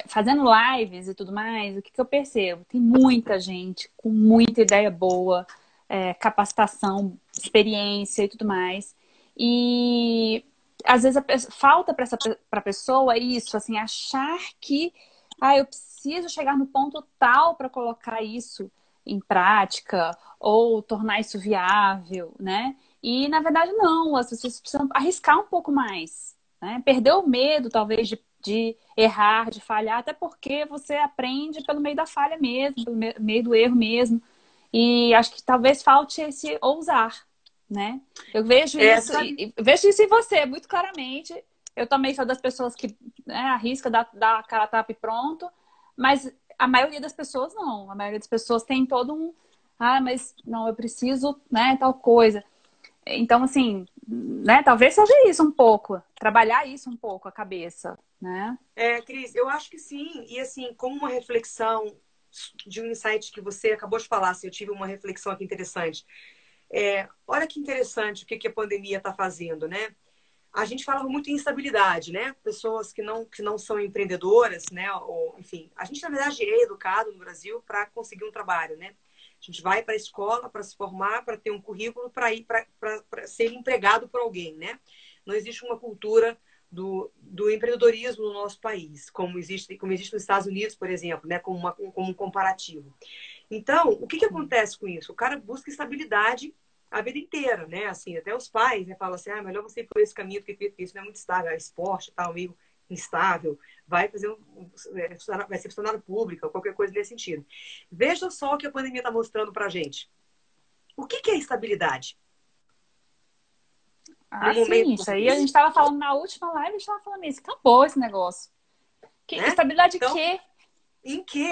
fazendo lives e tudo mais. O que eu percebo? Tem muita gente com muita ideia boa, capacitação, experiência e tudo mais. E às vezes falta para a pessoa isso, assim, achar que eu preciso chegar no ponto tal para colocar isso em prática ou tornar isso viável, né? E na verdade não, as pessoas precisam arriscar um pouco mais, né? Perder o medo, talvez, de errar, de falhar, até porque você aprende pelo meio da falha mesmo, pelo meio do erro mesmo. E acho que talvez falte esse ousar, né? Eu vejo isso,
Sabe?
e vejo isso em você muito claramente. Eu também sou das pessoas que, né, arrisca, dá a cara a tapa e pronto, mas a maioria das pessoas não. A maioria das pessoas tem todo um, mas não, eu preciso, né, tal coisa. Então, assim, né, talvez seja isso um pouco, trabalhar isso um pouco, a cabeça, né?
Cris, eu acho que sim. E assim, como uma reflexão de um insight que você acabou de falar, assim, eu tive uma reflexão aqui interessante. Olha que interessante o que a pandemia está fazendo, né? A gente falava muito em instabilidade, né? Pessoas que não são empreendedoras, né? Ou, enfim, a gente, na verdade, é educado no Brasil para conseguir um trabalho, né? A gente vai para a escola para se formar, para ter um currículo, para ir para ser empregado por alguém, né? Não existe uma cultura do empreendedorismo no nosso país, como existe nos Estados Unidos, por exemplo, né? Como um comparativo. Então, o que acontece com isso? O cara busca estabilidade a vida inteira, né? Assim, até os pais, né, falam assim, melhor você ir por esse caminho, porque isso não é muito estável, esporte, tal, meio instável, vai ser funcionário público, qualquer coisa nesse sentido. Veja só o que a pandemia está mostrando pra gente. O que é estabilidade no momento
Sim,
como
isso aí a gente
esse,
estava falando na última live, a gente estava falando isso. Acabou esse negócio.
né?
Estabilidade de
Então,
quê?
em que?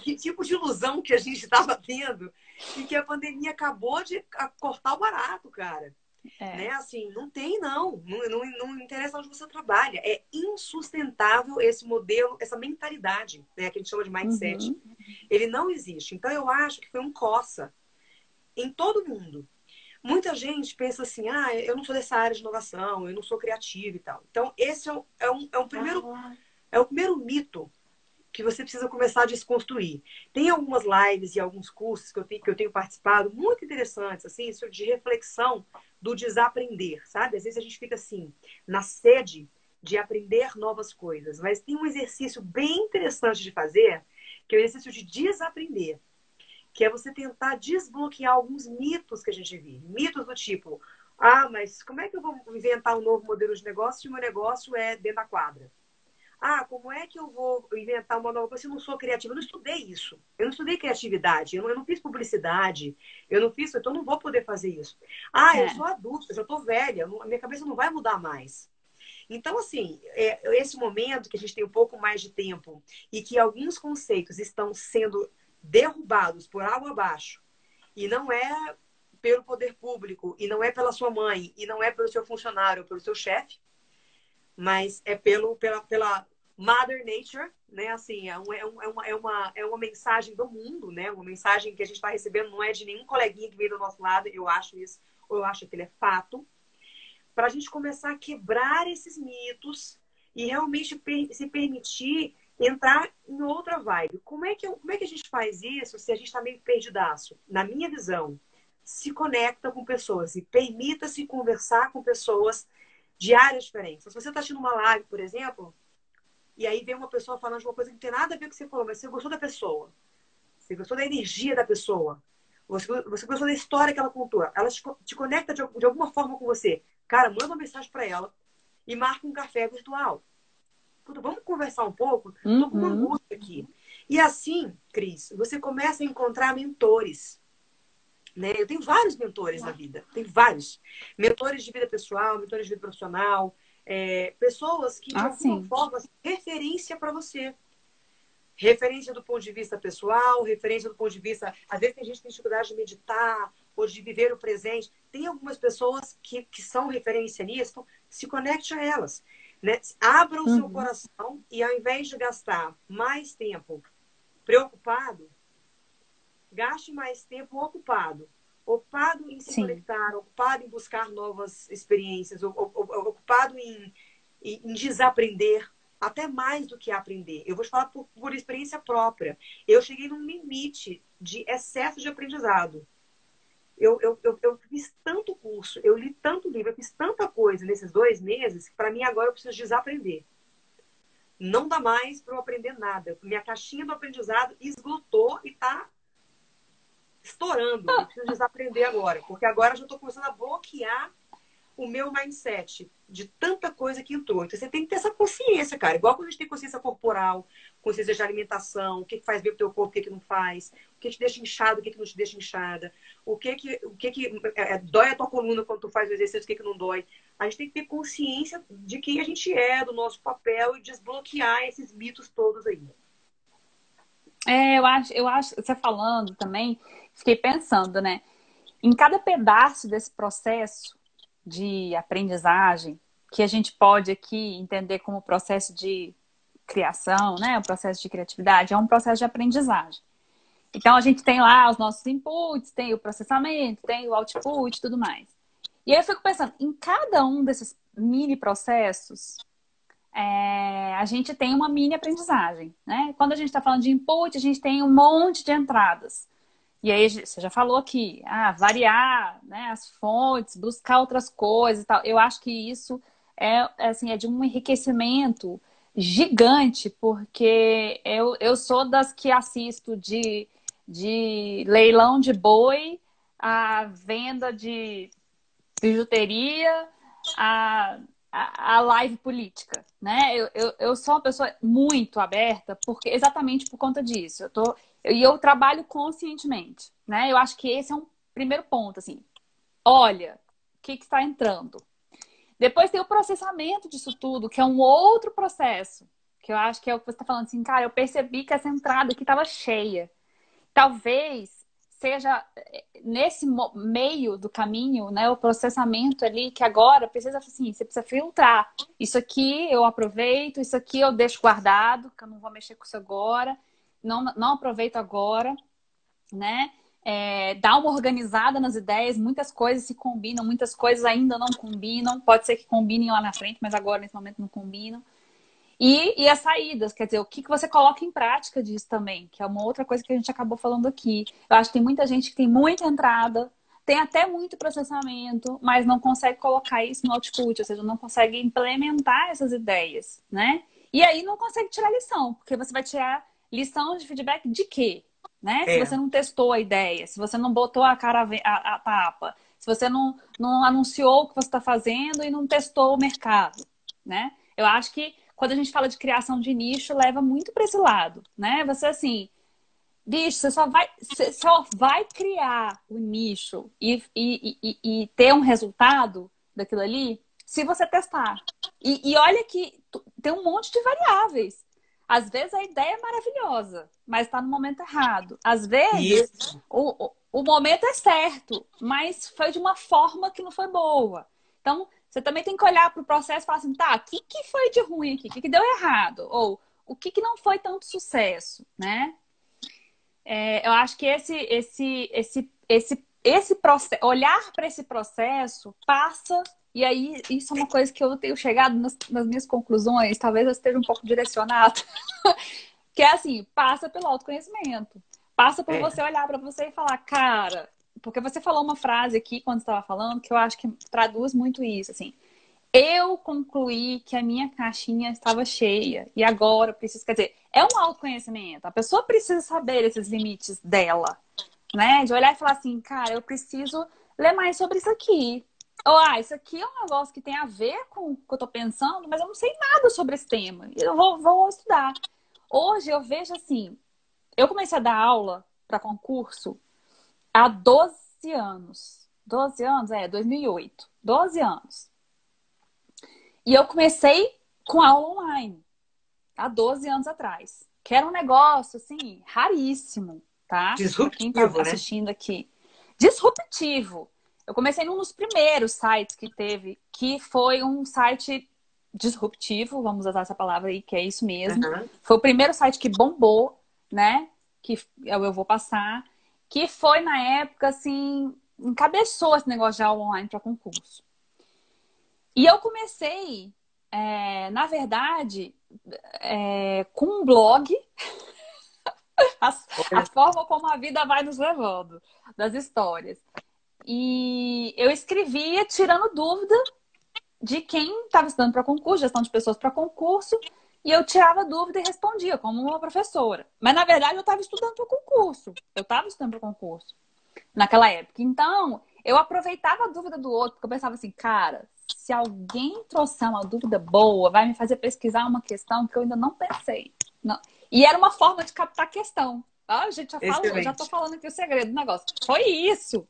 Que tipo de ilusão que a gente estava tendo e que a pandemia acabou de cortar o barato, cara.
É.
Né? Assim, não tem, não. Não interessa onde você trabalha. É insustentável esse modelo, essa mentalidade, né? Que a gente chama de mindset.
Uhum.
Ele não existe. Então, eu acho que foi um coça em todo mundo. Muita gente pensa assim, eu não sou dessa área de inovação, eu não sou criativo e tal. Então, esse é o primeiro mito que você precisa começar a desconstruir. Tem algumas lives e alguns cursos que eu tenho participado, muito interessantes, assim, de reflexão do desaprender, sabe? Às vezes a gente fica assim, na sede de aprender novas coisas, mas tem um exercício bem interessante de fazer, que é o exercício de desaprender, que é você tentar desbloquear alguns mitos que a gente vive. Mitos do tipo, ah, mas como é que eu vou inventar um novo modelo de negócio se o meu negócio é dentro da quadra? Ah, como é que eu vou inventar uma nova coisa se eu não sou criativa? Eu não estudei isso. Eu não estudei criatividade. Eu não fiz publicidade. Eu não fiz, então eu não vou poder fazer isso. Ah, eu
É,
sou adulta, eu já estou velha. A minha cabeça não vai mudar mais. Então, assim, esse momento que a gente tem um pouco mais de tempo e que alguns conceitos estão sendo derrubados por água abaixo, e não é pelo poder público, e não é pela sua mãe, e não é pelo seu funcionário, ou pelo seu chefe, mas é pela Mother Nature, né? Assim, é uma mensagem do mundo, né? Uma mensagem que a gente está recebendo não é de nenhum coleguinha que veio do nosso lado, eu acho isso, ou eu acho que ele é fato, para a gente começar a quebrar esses mitos e realmente se permitir entrar em outra vibe. Como é que a gente faz isso se a gente está meio perdidaço? Na minha visão, se conecta com pessoas e permita-se conversar com pessoas de áreas diferentes. Se você está assistindo uma live, por exemplo, e aí vem uma pessoa falando de uma coisa que não tem nada a ver com o que você falou, mas você gostou da pessoa, você gostou da energia da pessoa, você gostou da história que ela contou, ela te conecta de alguma forma com você. Cara, manda uma mensagem para ela e marca um café virtual. Puta, vamos conversar um pouco? Tô com uma
uhum,
angústia aqui. E assim, Cris, você começa a encontrar mentores. Né? Eu tenho vários mentores na vida, tem vários. Mentores de vida pessoal, mentores de vida profissional, pessoas que de alguma
assim,
forma são referência para você. Referência do ponto de vista pessoal, referência do ponto de vista. Às vezes tem gente que tem dificuldade de meditar ou de viver o presente. Tem algumas pessoas que são referência nisso, então se conecte a elas. Né? Abra o seu
uhum,
coração e ao invés de gastar mais tempo preocupado, gaste mais tempo ocupado. Ocupado em se
sim.
conectar, ocupado em buscar novas experiências, ocupado em desaprender, até mais do que aprender. Eu vou te falar por experiência própria. Eu cheguei num limite de excesso de aprendizado. Eu fiz tanto curso, eu li tanto livro, eu fiz tanta coisa nesses 2 meses, que para mim agora eu preciso desaprender. Não dá mais para eu aprender nada. Minha caixinha do aprendizado esgotou e está estourando. Eu preciso desaprender agora, porque agora eu já estou começando a bloquear o meu mindset de tanta coisa que entrou. Então você tem que ter essa consciência, cara. Igual quando a gente tem consciência corporal, consciência de alimentação, o que faz bem pro teu corpo, o que não faz, o que te deixa inchado, o que não te deixa inchada, o que dói a tua coluna quando tu faz o exercício, o que não dói. A gente tem que ter consciência de quem a gente é, do nosso papel e desbloquear esses mitos todos aí.
Você falando também, fiquei pensando, né? Em cada pedaço desse processo de aprendizagem, que a gente pode aqui entender como processo de criação, né? O processo de criatividade, é um processo de aprendizagem. Então, a gente tem lá os nossos inputs, tem o processamento, tem o output e tudo mais. E aí eu fico pensando, em cada um desses mini processos, a gente tem uma mini aprendizagem, né? Quando a gente está falando de input, a gente tem um monte de entradas. E aí, você já falou aqui, variar, né, as fontes, buscar outras coisas e tal. Eu acho que isso assim, é de um enriquecimento gigante, porque eu sou das que assisto de leilão de boi, a venda de bijuteria, a, a live política, né? Eu sou uma pessoa muito aberta, porque exatamente por conta disso. Eu trabalho conscientemente, né? Eu acho que esse é um primeiro ponto, assim. Olha, o que está entrando. Depois tem o processamento disso tudo, que é um outro processo, que eu acho que é o que você está falando assim, cara, eu percebi que essa entrada aqui estava cheia. Talvez seja nesse meio do caminho, né, o processamento ali que agora precisa assim, você precisa filtrar. Isso aqui eu aproveito, isso aqui eu deixo guardado, que eu não vou mexer com isso agora, não aproveito agora, né? Dar uma organizada nas ideias, muitas coisas se combinam, muitas coisas ainda não combinam, pode ser que combinem lá na frente, mas agora nesse momento não combinam. E as saídas, quer dizer, o que você coloca em prática disso também, que é uma outra coisa que a gente acabou falando aqui. Eu acho que tem muita gente que tem muita entrada, tem até muito processamento, mas não consegue colocar isso no output, ou seja, não consegue implementar essas ideias, né? E aí não consegue tirar lição, porque você vai tirar lição de feedback de quê? Né? Se
É.
você não testou a ideia, se você não botou a cara a tapa, se você não anunciou o que você está fazendo e não testou o mercado, né? Eu acho que quando a gente fala de criação de nicho, leva muito para esse lado, né? Você assim, bicho, você só vai criar o nicho e ter um resultado daquilo ali se você testar. E olha que tem um monte de variáveis. Às vezes a ideia é maravilhosa, mas está no momento errado. Às vezes
Isso.
o momento é certo, mas foi de uma forma que não foi boa. Então, você também tem que olhar para o processo e falar assim, tá, o que foi de ruim aqui? O que deu errado? Ou o que não foi tanto sucesso, né? Eu acho que esse processo, olhar para esse processo passa, e aí isso é uma coisa que eu tenho chegado nas minhas conclusões, talvez eu esteja um pouco direcionado, que é assim, passa pelo autoconhecimento. Passa por
É.
você olhar para você e falar, cara, porque você falou uma frase aqui quando estava falando que eu acho que traduz muito isso, assim. Eu concluí que a minha caixinha estava cheia e agora eu preciso, quer dizer, é um autoconhecimento. A pessoa precisa saber esses limites dela, né? De olhar e falar assim, cara, eu preciso ler mais sobre isso aqui. Ou, isso aqui é um negócio que tem a ver com o que eu tô pensando, mas eu não sei nada sobre esse tema. Eu vou estudar. Hoje eu vejo assim, eu comecei a dar aula para concurso há 12 anos. 12 anos? 2008. 12 anos. E eu comecei com aula online, há 12 anos atrás. Que era um negócio, assim, raríssimo, tá? Para quem tá
Disruptivo, né?
assistindo aqui. Disruptivo. Eu comecei num dos primeiros sites que teve, que foi um site disruptivo, vamos usar essa palavra aí, que é isso mesmo.
Aham.
Foi o primeiro site que bombou, né? Que eu vou passar. Que foi, na época, assim, encabeçou esse negócio de aula online para concurso. E eu comecei, na verdade, com um blog, a
Olha,
forma como a vida vai nos levando, das histórias. E eu escrevia tirando dúvida de quem estava estudando para concurso, gestão de pessoas para concurso, e eu tirava dúvida e respondia, como uma professora. Mas, na verdade, eu estava estudando para concurso. Eu estava estudando para concurso naquela época. Então, eu aproveitava a dúvida do outro, porque eu pensava assim, cara, se alguém trouxer uma dúvida boa, vai me fazer pesquisar uma questão que eu ainda não pensei. Não. E era uma forma de captar a questão. Ah, gente, já tô
excelente.
falando aqui o segredo do negócio. Foi isso.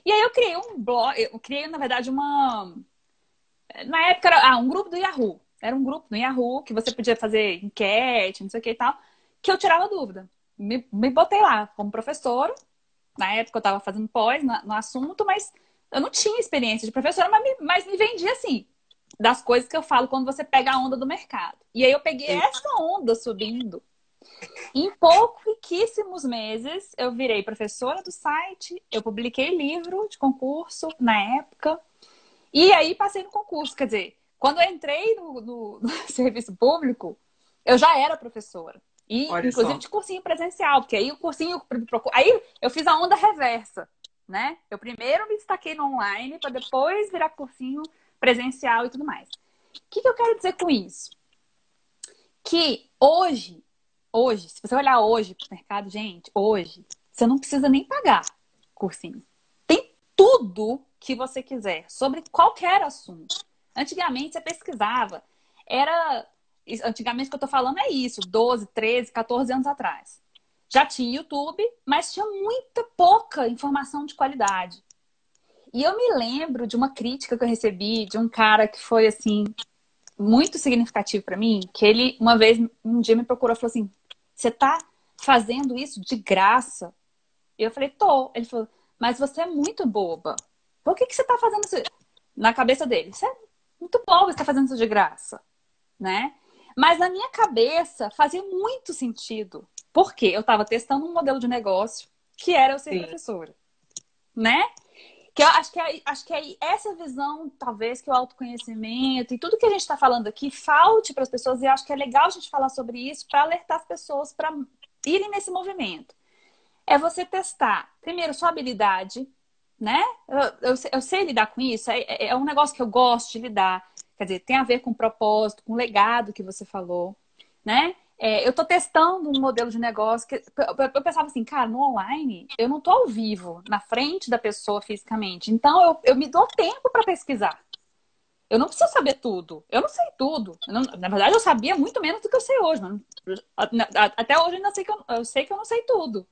E aí eu criei um blog, eu criei, na verdade, na época era um grupo do Yahoo. Era um grupo no Yahoo que você podia fazer enquete, não sei o que e tal, que eu tirava dúvida. Me botei lá como professora. Na época eu estava fazendo pós no assunto, mas eu não tinha experiência de professora, mas me vendia assim, das coisas que eu falo quando você pega a onda do mercado. E aí eu peguei
Sim.
essa onda subindo. Em pouquíssimos meses, eu virei professora do site, eu publiquei livro de concurso na época, e aí passei no concurso. Quer dizer, quando eu entrei no serviço público, eu já era professora. E,
Olha
inclusive,
só.
de cursinho presencial, porque aí o cursinho. Aí eu fiz a onda reversa, né? Eu primeiro me destaquei no online, para depois virar cursinho presencial e tudo mais. O que eu quero dizer com isso? Que hoje, se você olhar hoje pro mercado, gente, hoje, você não precisa nem pagar cursinho. Tem tudo que você quiser sobre qualquer assunto. Antigamente você pesquisava, era. Antigamente o que eu tô falando é isso, 12, 13, 14 anos atrás. Já tinha YouTube, mas tinha muita pouca informação de qualidade. E eu me lembro de uma crítica que eu recebi de um cara que foi assim muito significativo para mim, que ele uma vez, um dia me procurou e falou assim: "Você tá fazendo isso de graça?" E eu falei: "Tô". Ele falou: "Mas você é muito boba. Por que você tá fazendo isso?" Na cabeça dele: "Você é muito boba, você tá fazendo isso de graça", né? Mas na minha cabeça fazia muito sentido. Porque eu estava testando um modelo de negócio que era eu ser
Sim.
professora, né? Que eu acho que é essa visão, talvez, que o autoconhecimento e tudo que a gente está falando aqui falte para as pessoas, e eu acho que é legal a gente falar sobre isso para alertar as pessoas para irem nesse movimento. É você testar, primeiro, sua habilidade, né? Eu sei lidar com isso, é um negócio que eu gosto de lidar. Quer dizer, tem a ver com propósito, com legado que você falou, né? Eu tô testando um modelo de negócio que eu pensava assim, cara, no online eu não tô ao vivo, na frente da pessoa fisicamente. Então eu me dou tempo para pesquisar. Eu não preciso saber tudo. Eu não sei tudo. Na verdade, eu sabia muito menos do que eu sei hoje. Até hoje eu ainda sei eu sei que eu não sei tudo.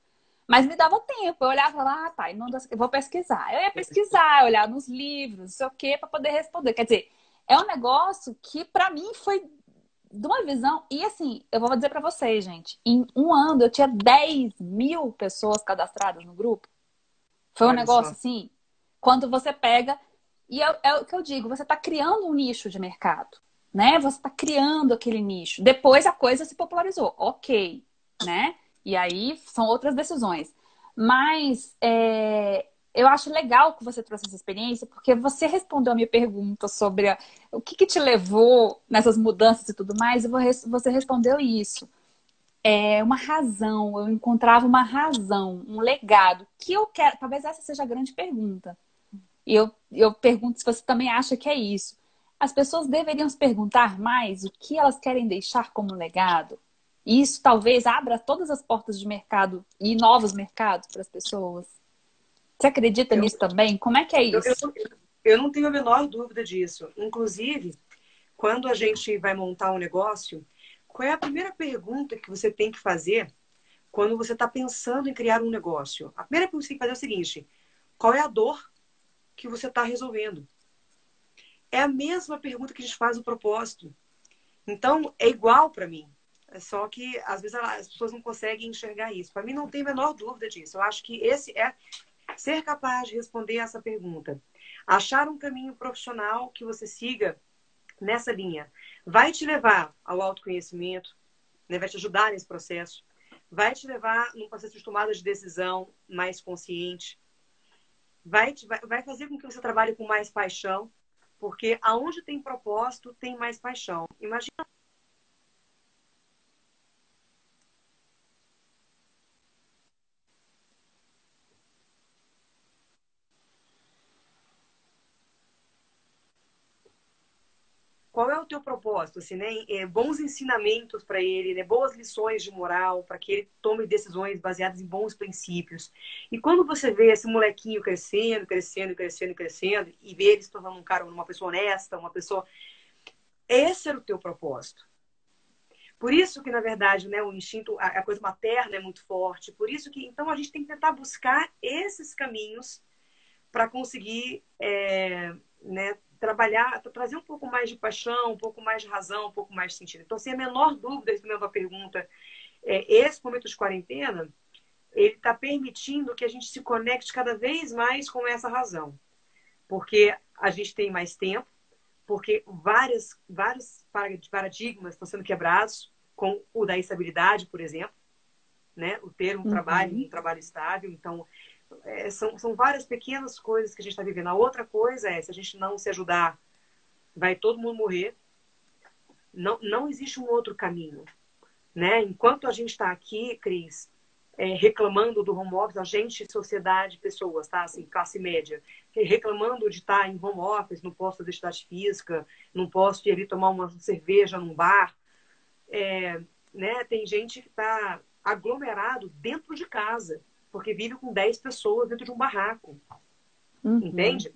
Mas me dava tempo. Eu olhava lá, tá, eu vou pesquisar. Eu ia pesquisar, olhar nos livros, não sei o quê, para poder responder. Quer dizer, é um negócio que para mim foi de uma visão. E assim, eu vou dizer para vocês, gente, em um ano eu tinha 10.000 pessoas cadastradas no grupo. Foi um
Olha
negócio
só.
assim, quando você pega. E é o que eu digo, você está criando um nicho de mercado, né? Você está criando aquele nicho. Depois a coisa se popularizou, ok, né? E aí são outras decisões. Mas eu acho legal que você trouxe essa experiência, porque você respondeu a minha pergunta sobre o que te levou nessas mudanças e tudo mais, e você respondeu isso. É uma razão, eu encontrava uma razão, um legado, que eu quero. Talvez essa seja a grande pergunta. E eu pergunto se você também acha que é isso. As pessoas deveriam se perguntar mais o que elas querem deixar como legado. E isso talvez abra todas as portas de mercado e novos mercados para as pessoas. Você acredita
Eu,
nisso também? Como é que é
eu, eu,
isso?
eu não tenho a menor dúvida disso. Inclusive, quando a gente vai montar um negócio, qual é a primeira pergunta que você tem que fazer quando você está pensando em criar um negócio? A primeira pergunta que você tem que fazer é o seguinte: qual é a dor que você está resolvendo? É a mesma pergunta que a gente faz no propósito. Então, é igual para mim. É só que, às vezes, as pessoas não conseguem enxergar isso. Para mim, não tem a menor dúvida disso. Eu acho que esse é ser capaz de responder essa pergunta. Achar um caminho profissional que você siga nessa linha. Vai te levar ao autoconhecimento, né? Vai te ajudar nesse processo. Vai te levar num processo de tomada de decisão mais consciente. Vai fazer com que você trabalhe com mais paixão. Porque aonde tem propósito, tem mais paixão. Imagina qual é o teu propósito, assim, né? Bons ensinamentos para ele, né? Boas lições de moral, para que ele tome decisões baseadas em bons princípios. E quando você vê esse molequinho crescendo, crescendo, crescendo, crescendo, e vê ele se tornando um cara, uma pessoa honesta, uma pessoa. Esse era o teu propósito. Por isso que, na verdade, né, o instinto, a coisa materna é muito forte. Por isso que, então, a gente tem que tentar buscar esses caminhos para conseguir né, trabalhar, trazer um pouco mais de paixão, um pouco mais de razão, um pouco mais de sentido. Então, sem a menor dúvida, respondendo a pergunta, esse momento de quarentena, ele está permitindo que a gente se conecte cada vez mais com essa razão. Porque a gente tem mais tempo, porque vários paradigmas estão sendo quebrados, com o da estabilidade, por exemplo, né? O ter
Uhum.
um trabalho estável. Então, são várias pequenas coisas que a gente está vivendo. A outra coisa é, se a gente não se ajudar, vai todo mundo morrer. Não existe um outro caminho, né? Enquanto a gente está aqui, Cris, reclamando do home office, a gente, sociedade, pessoas, tá? Assim, classe média, reclamando de estar em home office, não posso fazer atividade física, não posso ir ali tomar uma cerveja num bar, né? Tem gente que está aglomerado dentro de casa, porque vive com 10 pessoas dentro de um barraco.
Uhum.
Entende?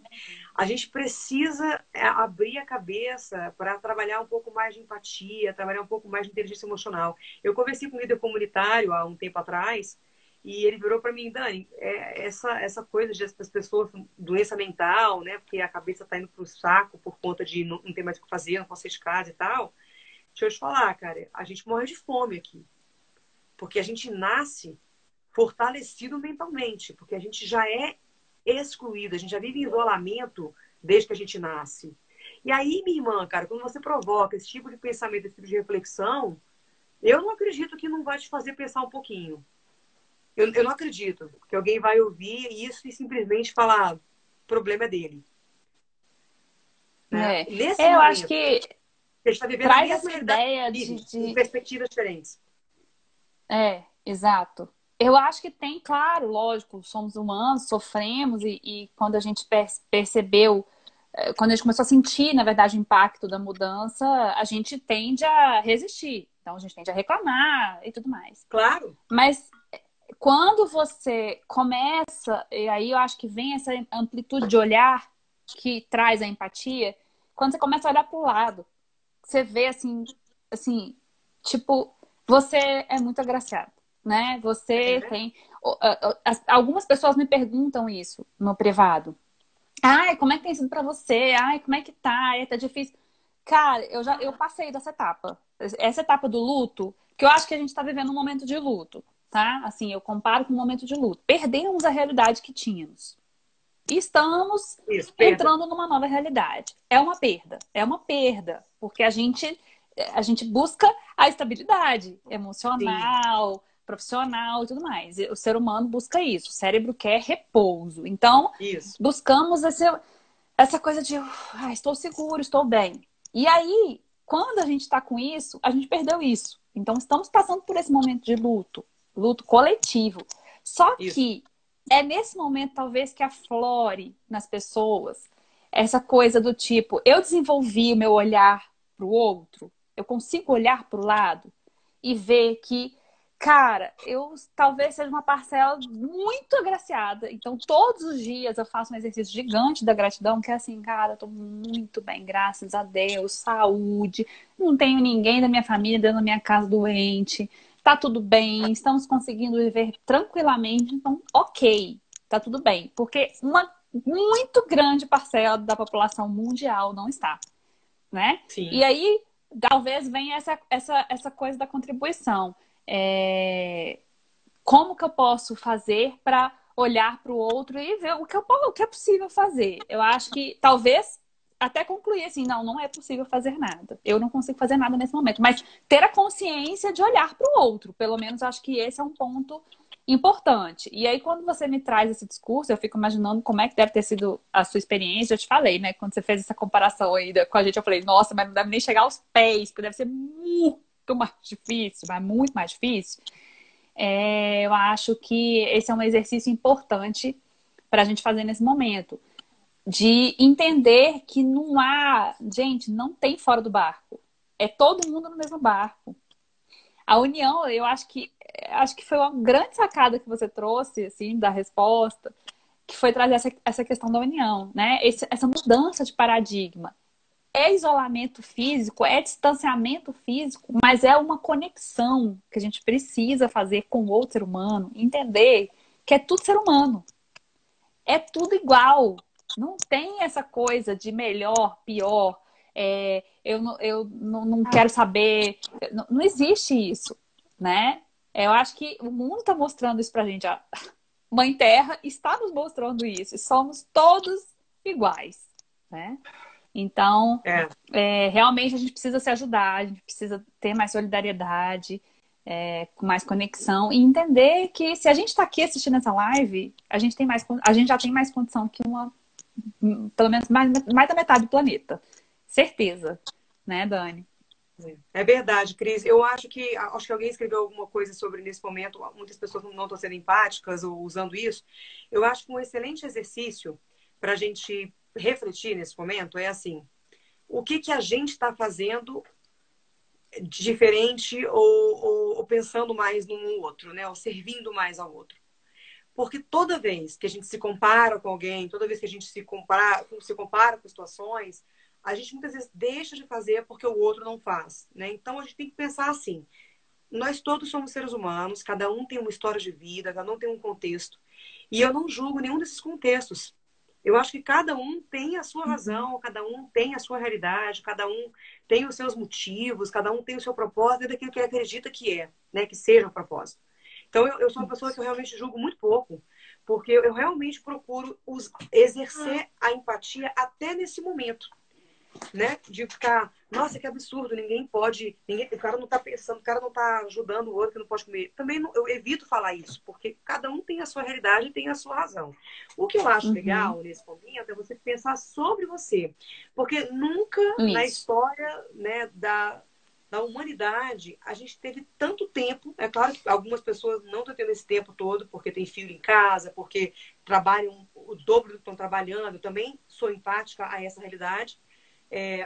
A gente precisa abrir a cabeça para trabalhar um pouco mais de empatia, trabalhar um pouco mais de inteligência emocional. Eu conversei com um líder comunitário há um tempo atrás e ele virou para mim, Dani, essa coisa de as pessoas com doença mental, né? Porque a cabeça está indo para o saco por conta de não ter mais o que fazer, não posso sair de casa e tal. Deixa eu te falar, cara, a gente morre de fome aqui. Porque a gente nasce fortalecido mentalmente, porque a gente já é excluído, a gente já vive em isolamento desde que a gente nasce. E aí, minha irmã, cara, quando você provoca esse tipo de pensamento, esse tipo de reflexão, eu não acredito que não vai te fazer pensar um pouquinho. Eu não acredito que alguém vai ouvir isso e simplesmente falar, o problema é dele. Né?
É.
Nesse
Eu acho
momento,
que
a gente está vivendo a
traz
mesma
essa
realidade
ideia
que
de,
vive, com
de...
perspectivas diferentes.
É, exato. Eu acho que tem, claro, lógico, somos humanos, sofremos, e quando a gente percebeu, quando a gente começou a sentir, na verdade, o impacto da mudança, a gente tende a resistir. Então, a gente tende a reclamar e tudo mais.
Claro.
Mas quando você começa, e aí eu acho que vem essa amplitude de olhar que traz a empatia, quando você começa a olhar para o lado, você vê assim, tipo, você é muito agraciado, né? Você
É.
tem. Algumas pessoas me perguntam isso no privado. Ai, como é que tem sido pra você? Ai, como é que tá? Ai, tá difícil. Cara, eu passei dessa etapa. Essa etapa do luto, que eu acho que a gente tá vivendo um momento de luto, tá? Assim, eu comparo com um momento de luto. Perdemos a realidade que tínhamos. E estamos
Isso, perda.
entrando numa nova realidade. É uma perda, porque a gente busca a estabilidade
Sim,
emocional, profissional e tudo mais. O ser humano busca isso, o cérebro quer repouso. Então,
isso.
buscamos essa coisa de estou seguro, estou bem. E aí, quando a gente está com isso, a gente perdeu isso. Então, estamos passando por esse momento de luto, luto coletivo. Só
Isso.
que é nesse momento, talvez, que aflore nas pessoas essa coisa do tipo, eu desenvolvi o meu olhar para o outro, eu consigo olhar para o lado e ver que, cara, eu talvez seja uma parcela muito agraciada. Então, todos os dias eu faço um exercício gigante da gratidão, que é assim, cara, eu tô muito bem, graças a Deus, saúde, não tenho ninguém da minha família dentro da minha casa doente, tá tudo bem, estamos conseguindo viver tranquilamente, então, ok, tá tudo bem. Porque uma muito grande parcela da população mundial não está, né? E
Sim.
aí, talvez venha essa coisa da contribuição. Como que eu posso fazer para olhar para o outro e ver o que é possível fazer? Eu acho que talvez até concluir assim, não é possível fazer nada. Eu não consigo fazer nada nesse momento. Mas ter a consciência de olhar para o outro. Pelo menos acho que esse é um ponto importante. E aí, quando você me traz esse discurso, eu fico imaginando como é que deve ter sido a sua experiência. Eu te falei, né? Quando você fez essa comparação ainda com a gente, eu falei, nossa, mas não deve nem chegar aos pés, porque deve ser muito mais difícil, mas muito mais difícil. Eu acho que esse é um exercício importante para a gente fazer nesse momento. De entender que não há. Gente, não tem fora do barco. É todo mundo no mesmo barco. A união, eu acho que foi uma grande sacada que você trouxe, assim, da resposta, que foi trazer essa questão da união, né? Essa mudança de paradigma. É isolamento físico, é distanciamento físico, mas é uma conexão que a gente precisa fazer com o outro ser humano, entender que é tudo ser humano, é tudo igual, não tem essa coisa de melhor, pior, eu não quero saber, não existe isso, né? Eu acho que o mundo está mostrando isso pra gente, a Mãe Terra está nos mostrando isso, e somos todos iguais, né? Então,
É.
realmente a gente precisa se ajudar, a gente precisa ter mais solidariedade, com mais conexão e entender que se a gente está aqui assistindo essa live, a gente já tem mais condição que pelo menos mais da metade do planeta. Certeza, né, Dani?
É verdade, Cris. Eu acho que alguém escreveu alguma coisa sobre nesse momento. Muitas pessoas não estão sendo empáticas ou usando isso. Eu acho que um excelente exercício para a gente refletir nesse momento é assim: o que que a gente está fazendo diferente ou pensando mais no outro, né? Ou servindo mais ao outro. Porque toda vez que a gente se compara com alguém, toda vez que a gente se compara com situações, a gente muitas vezes deixa de fazer porque o outro não faz, né? Então a gente tem que pensar assim: nós todos somos seres humanos, cada um tem uma história de vida, cada um tem um contexto, e eu não julgo nenhum desses contextos. Eu acho que cada um tem a sua
Uhum.
razão, cada um tem a sua realidade, cada um tem os seus motivos, cada um tem o seu propósito, daquilo que ele acredita que é, né? Que seja o propósito. Então, eu sou uma pessoa que eu realmente julgo muito pouco, porque eu realmente procuro exercer a empatia até nesse momento, né? De ficar, nossa, que absurdo, o cara não tá pensando, o cara não tá ajudando o outro que não pode comer. Também eu evito falar isso, porque cada um tem a sua realidade e tem a sua razão. O que eu acho
Uhum.
legal nesse momento é você pensar sobre você, porque nunca na
Isso.
história, né, da humanidade, a gente teve tanto tempo. É claro que algumas pessoas não estão tendo esse tempo todo, porque tem filho em casa, porque trabalham o dobro do que estão trabalhando. Eu também sou empática a essa realidade.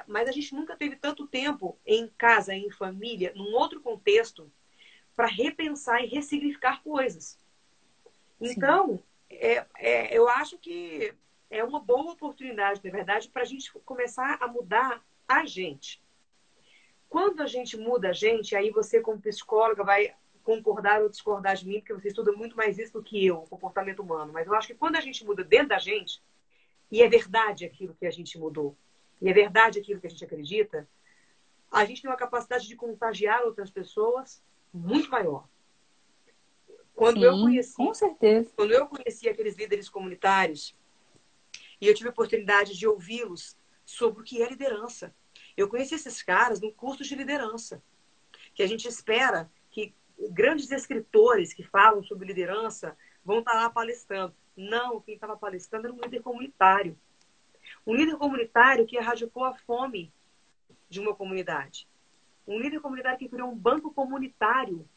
Mas a gente nunca teve tanto tempo em casa, em família, num outro contexto, para repensar e ressignificar coisas.
Sim.
Então, eu acho que é uma boa oportunidade, na verdade, para a gente começar a mudar a gente. Quando a gente muda a gente, aí você, como psicóloga, vai concordar ou discordar de mim, porque você estuda muito mais isso do que eu, o comportamento humano. Mas eu acho que quando a gente muda dentro da gente, e é verdade aquilo que a gente mudou, e é verdade aquilo que a gente acredita, a gente tem uma capacidade de contagiar outras pessoas muito maior. Quando eu
Sim, com
conheci,
certeza.
quando eu conheci aqueles líderes comunitários, e eu tive a oportunidade de ouvi-los sobre o que é liderança. Eu conheci esses caras num curso de liderança, que a gente espera que grandes escritores que falam sobre liderança vão estar lá palestrando. Não, quem estava palestrando era um líder comunitário. Um líder comunitário que erradicou a fome de uma comunidade. Um líder comunitário que criou um banco comunitário,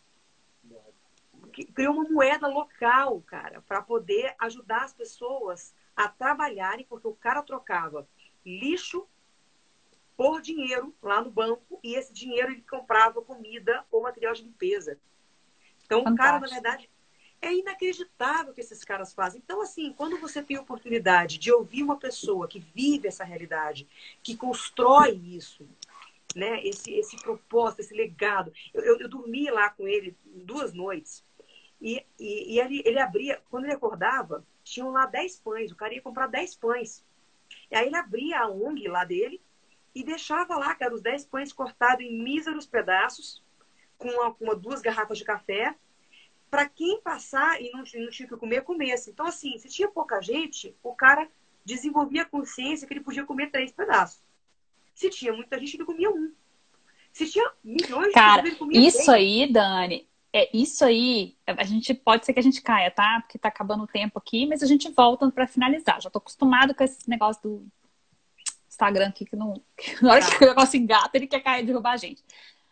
que criou uma moeda local, cara, para poder ajudar as pessoas a trabalharem, porque o cara trocava lixo por dinheiro lá no banco e esse dinheiro ele comprava comida ou material de limpeza. Então, o cara, na
Fantástico.
verdade, é inacreditável o que esses caras fazem. Então, assim, quando você tem a oportunidade de ouvir uma pessoa que vive essa realidade, que constrói isso, né? Esse propósito, esse legado. Eu dormi lá com ele 2 noites e ele abria, quando ele acordava, tinham lá 10 pães. O cara ia comprar 10 pães. E aí ele abria a ONG lá dele e deixava lá, cara, os 10 pães cortados em míseros pedaços, com 2 garrafas de café, para quem passar e não tinha que comer, comesse. Então, assim, se tinha pouca gente, o cara desenvolvia a consciência que ele podia comer 3 pedaços. Se tinha muita gente, ele comia um. Se tinha milhões de pessoas,
Cara,
ele comia
isso
10.
aí, Dani, isso aí, a gente pode ser que a gente caia, tá? Porque tá acabando o tempo aqui, mas a gente volta pra finalizar. Já tô acostumado com esse negócio do Instagram aqui, que não, que na hora que
Tá.
o negócio engata, ele quer cair e derrubar a gente.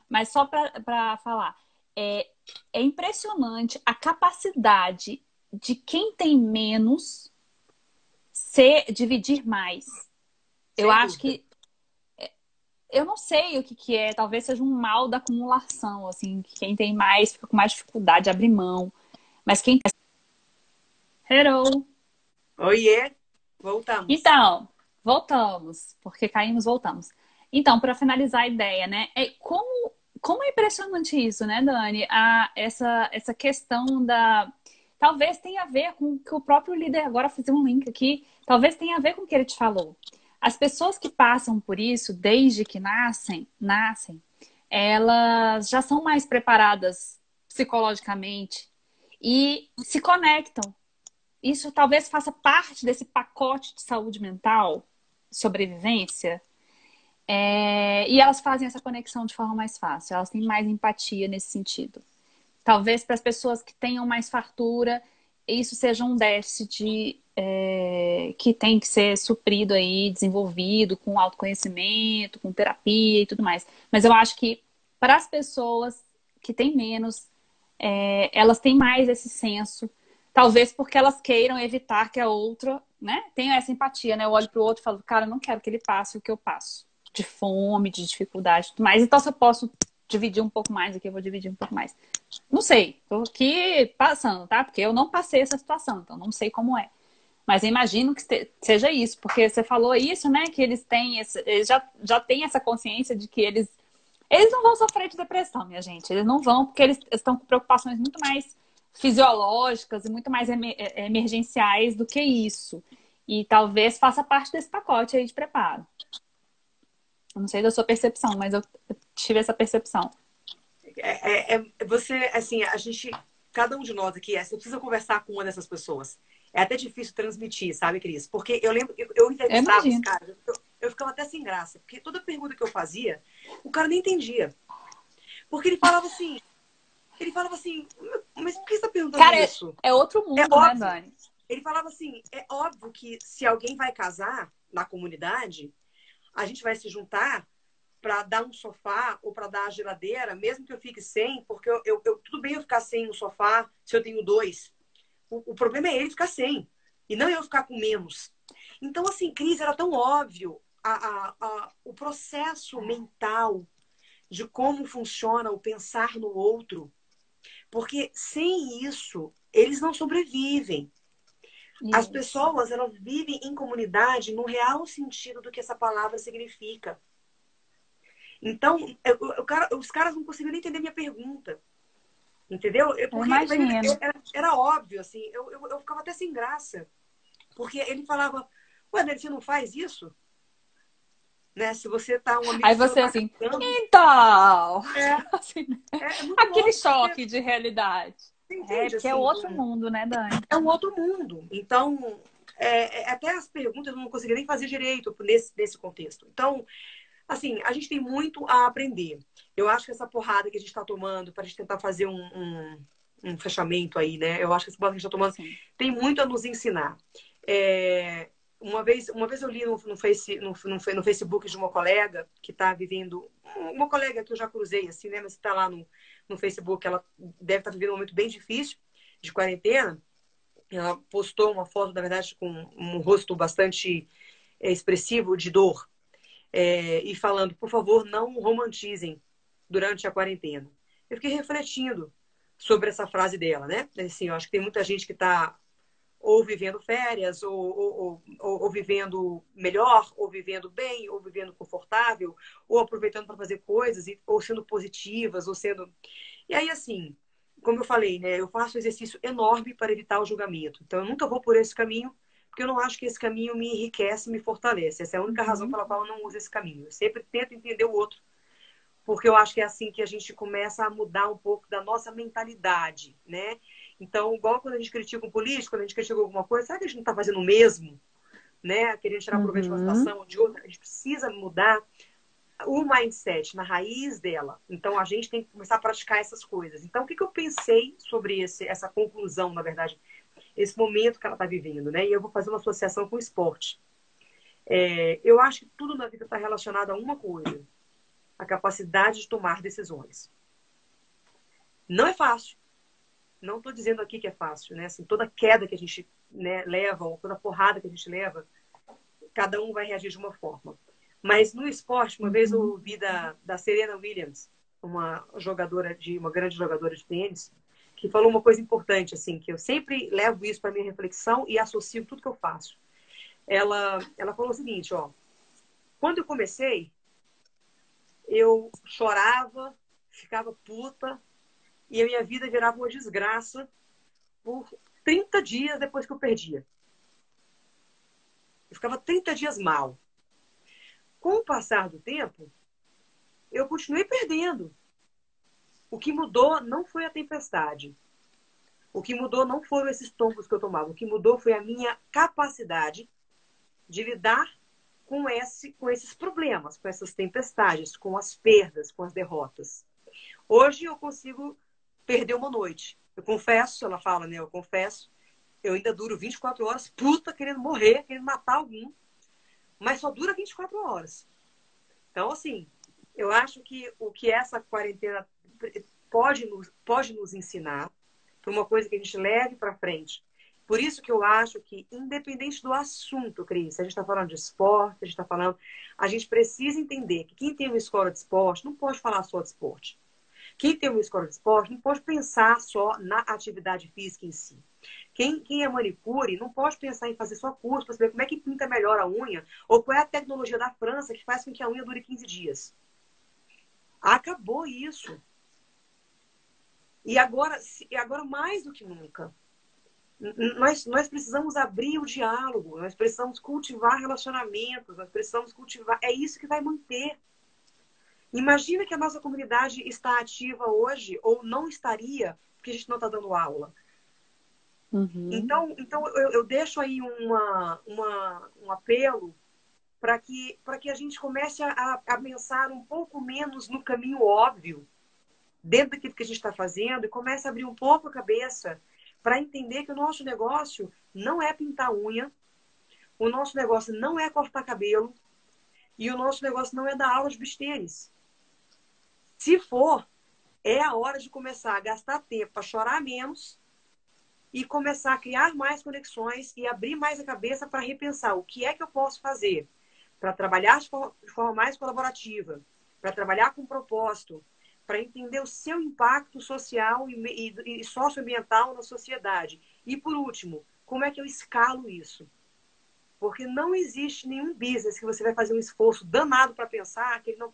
Mas só pra falar, é, é impressionante a capacidade de quem tem menos dividir mais. Eu
Sem
acho
dúvida.
que eu não sei o que que é, talvez seja um mal da acumulação, assim, que quem tem mais fica com mais dificuldade de abrir mão. Mas quem. Hello!
Oiê, voltamos.
Então, voltamos, porque caímos, voltamos. Então, para finalizar a ideia, né? Como é impressionante isso, né, Dani? Essa questão da. Talvez tenha a ver com o que o próprio líder, agora fazer um link aqui, talvez tenha a ver com o que ele te falou. As pessoas que passam por isso desde que nascem, elas já são mais preparadas psicologicamente e se conectam. Isso talvez faça parte desse pacote de saúde mental, sobrevivência, e elas fazem essa conexão de forma mais fácil, elas têm mais empatia nesse sentido. Talvez para as pessoas que tenham mais fartura, isso seja um déficit que tem que ser suprido aí, desenvolvido com autoconhecimento, com terapia e tudo mais. Mas eu acho que para as pessoas que têm menos, elas têm mais esse senso. Talvez porque elas queiram evitar que a outra, né, tenha essa empatia, né? Eu olho para o outro e falo, cara, eu não quero que ele passe o que eu passo. De fome, de dificuldade e tudo mais. Então, se eu posso dividir um pouco mais aqui, eu vou dividir um pouco mais. Não sei, tô aqui passando, tá? Porque eu não passei essa situação, então não sei como é. Mas eu imagino que seja isso, porque você falou isso, né? Que eles têm eles já têm essa consciência de que eles não vão sofrer de depressão, minha gente. Eles não vão, porque eles estão com preocupações muito mais fisiológicas e muito mais emergenciais do que isso. E talvez faça parte desse pacote aí de preparo. Eu não sei da sua percepção, mas eu tive essa percepção.
Você, assim, cada um de nós aqui, você precisa conversar com uma dessas pessoas. É até difícil transmitir, sabe, Cris? Porque eu lembro, eu
Eu
entrevistava os
imagino.
caras, eu ficava até sem graça, porque toda pergunta que eu fazia, o cara nem entendia. Porque ele falava assim, mas por que você está perguntando
Cara,
isso?
é outro
É
mundo, né,
óbvio.
Dani?
Ele falava assim, é óbvio que se alguém vai casar na comunidade, a gente vai se juntar para dar um sofá ou para dar a geladeira, mesmo que eu fique sem, porque tudo bem eu ficar sem um sofá se eu tenho dois. O problema é ele ficar sem e não eu ficar com menos. Então, assim, Cris, era tão óbvio o processo mental de como funciona o pensar no outro, porque sem isso, eles não sobrevivem. As
Isso.
pessoas, elas vivem em comunidade no real sentido do que essa palavra significa. Então, os caras não conseguiram nem entender minha pergunta. Entendeu?
Eu
Porque
imagino.
era óbvio, assim, eu ficava até sem graça. Porque ele falava, ué, Dani, você não faz isso? Né? Se você tá, um amigo
Aí
seu
você
tá
assim,
casando.
então,
É,
assim, né?
é muito
Aquele
louco, porque
choque de realidade.
você
É,
entende,
porque é
assim,
outro mundo, né, Dani?
é um outro mundo. Então, até as perguntas eu não conseguia nem fazer direito nesse contexto. Então, assim, a gente tem muito a aprender. Eu acho que essa porrada que a gente está tomando para a gente tentar fazer um fechamento aí, né? Eu acho que essa porrada que a gente está tomando
Sim.
tem muito a nos ensinar. É, uma vez eu li no Facebook de uma colega que está vivendo, uma colega que eu já cruzei, assim, né? Mas está lá no Facebook, ela deve estar vivendo um momento bem difícil de quarentena. Ela postou uma foto, na verdade, com um rosto bastante expressivo de dor e falando, por favor, não romantizem durante a quarentena. Eu fiquei refletindo sobre essa frase dela, né? Assim, eu acho que tem muita gente que está ou vivendo férias, ou vivendo melhor, ou vivendo bem, ou vivendo confortável, ou aproveitando para fazer coisas, ou sendo positivas, ou sendo. E aí, assim, como eu falei, né? Eu faço um exercício enorme para evitar o julgamento. Então, eu nunca vou por esse caminho, porque eu não acho que esse caminho me enriquece, me fortalece. Essa é a única razão
Uhum.
pela qual eu não uso esse caminho. Eu sempre tento entender o outro, porque eu acho que é assim que a gente começa a mudar um pouco da nossa mentalidade, né? Então, igual quando a gente critica um político, quando a gente critica alguma coisa, será que a gente não está fazendo o mesmo, né? Querendo tirar proveito de uma
Uhum.
situação ou de outra? A gente precisa mudar o mindset na raiz dela. Então, a gente tem que começar a praticar essas coisas. Então, o que eu pensei sobre essa conclusão, na verdade, esse momento que ela está vivendo, né? E eu vou fazer uma associação com o esporte. Eu acho que tudo na vida está relacionado a uma coisa: a capacidade de tomar decisões. Não é fácil. Não estou dizendo aqui que é fácil, né? Assim, toda queda que a gente, né, leva, ou toda porrada que a gente leva, cada um vai reagir de uma forma. Mas no esporte, uma vez eu
Uhum.
ouvi da Serena Williams, uma grande jogadora de tênis, que falou uma coisa importante, assim, que eu sempre levo isso para minha reflexão e associo tudo que eu faço. Ela falou o seguinte, ó: quando eu comecei, eu chorava, ficava puta, e a minha vida virava uma desgraça por 30 dias depois que eu perdia. Eu ficava 30 dias mal. Com o passar do tempo, eu continuei perdendo. O que mudou não foi a tempestade. O que mudou não foram esses tombos que eu tomava. O que mudou foi a minha capacidade de lidar com esses problemas, com essas tempestades, com as perdas, com as derrotas. Hoje eu consigo perder uma noite. Eu confesso, ela fala, né? Eu confesso, eu ainda duro 24 horas, puta, querendo morrer, querendo matar algum, mas só dura 24 horas. Então, assim, eu acho que o que essa quarentena pode nos ensinar para uma coisa que a gente leve para frente. Por isso que eu acho que, independente do assunto, Cris, a gente está falando de esporte, a gente precisa entender que quem tem uma escola de esporte não pode falar só de esporte. Quem tem uma escola de esporte não pode pensar só na atividade física em si. Quem é manicure não pode pensar em fazer só curso para saber como é que pinta melhor a unha ou qual é a tecnologia da França que faz com que a unha dure 15 dias. Acabou isso. E agora mais do que nunca, nós precisamos abrir o diálogo, nós precisamos cultivar relacionamentos, nós precisamos cultivar. É isso que vai manter. Imagina que a nossa comunidade está ativa hoje ou não estaria porque a gente não está dando aula.
Uhum.
Então eu deixo aí um apelo para que a gente comece a pensar um pouco menos no caminho óbvio, dentro daquilo que a gente está fazendo, e comece a abrir um pouco a cabeça para entender que o nosso negócio não é pintar unha, o nosso negócio não é cortar cabelo, E o nosso negócio não é dar aula de beach tênis. Se for, é a hora de começar a gastar tempo para chorar menos e começar a criar mais conexões e abrir mais a cabeça para repensar o que é que eu posso fazer para trabalhar de forma mais colaborativa, para trabalhar com propósito, para entender o seu impacto social e socioambiental na sociedade. E, por último, como é que eu escalo isso? Porque não existe nenhum business que você vai fazer um esforço danado para pensar que ele não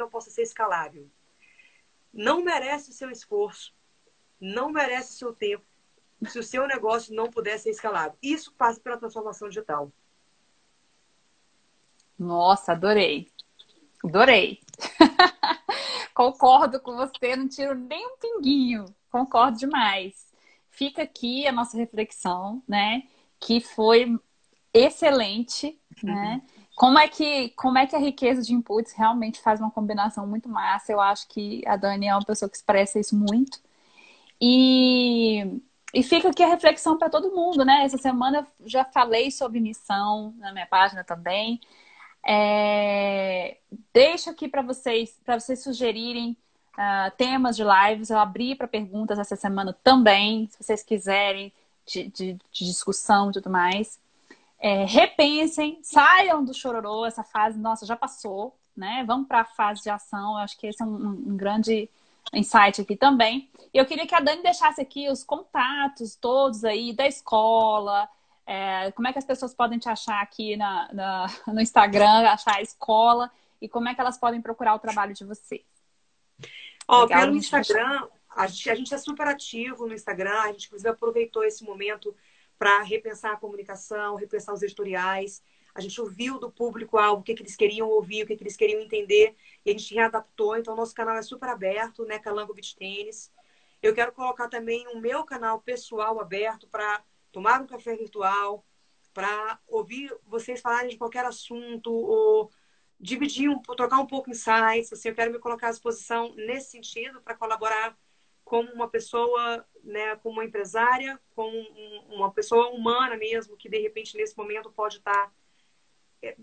possa ser escalável. Não merece o seu esforço, não merece o seu tempo, se o seu negócio não puder ser escalável. Isso passa pela transformação digital.
Nossa, adorei. Adorei. Concordo com você, não tiro nem um pinguinho. Concordo demais. Fica aqui a nossa reflexão, né? Que foi excelente, né? Como é que a riqueza de inputs realmente faz uma combinação muito massa? Eu acho que a Dani é uma pessoa que expressa isso muito. E fica aqui a reflexão para todo mundo, né? Essa semana eu já falei sobre missão na minha página também. Deixo aqui para vocês sugerirem temas de lives. Eu abri para perguntas essa semana também, se vocês quiserem, de discussão e tudo mais. Repensem, saiam do chororô, essa fase, nossa, já passou, né? Vamos para a fase de ação. Eu acho que esse é um grande insight aqui também. E eu queria que a Dani deixasse aqui os contatos todos aí da escola. Como é que as pessoas podem te achar aqui no Instagram, achar a escola, e como é que elas podem procurar o trabalho de você?
Legal, pelo Instagram, a gente é super ativo no Instagram, a gente inclusive aproveitou esse momento para repensar a comunicação, repensar os editoriais. A gente ouviu do público-alvo o que eles queriam ouvir, o que eles queriam entender, e a gente readaptou. Então, o nosso canal é super aberto, né? Calango Beach Tênis. Eu quero colocar também o meu canal pessoal aberto para tomar um café virtual, para ouvir vocês falarem de qualquer assunto, ou trocar um pouco insights. Assim, eu quero me colocar à disposição nesse sentido para colaborar como uma pessoa, né, como uma empresária, como uma pessoa humana mesmo, que de repente nesse momento pode estar,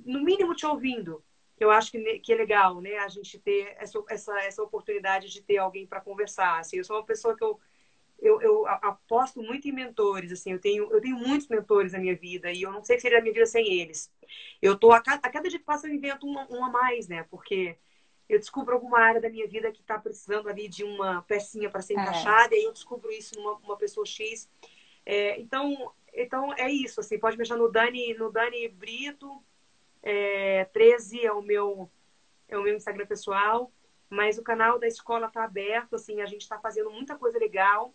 no mínimo, te ouvindo. Eu acho que é legal, né, a gente ter essa oportunidade de ter alguém para conversar. Assim, eu sou uma pessoa que eu aposto muito em mentores, assim, eu tenho muitos mentores na minha vida e eu não sei o que seria a minha vida sem eles. Eu tô, a cada dia que passa eu invento um a mais, né, porque eu descubro alguma área da minha vida que está precisando ali de uma pecinha para ser encaixada, e aí eu descubro isso numa pessoa X. Então é isso, assim, pode me achar no Dani Brito, 13 é o meu Instagram pessoal, mas o canal da escola está aberto, assim, a gente está fazendo muita coisa legal,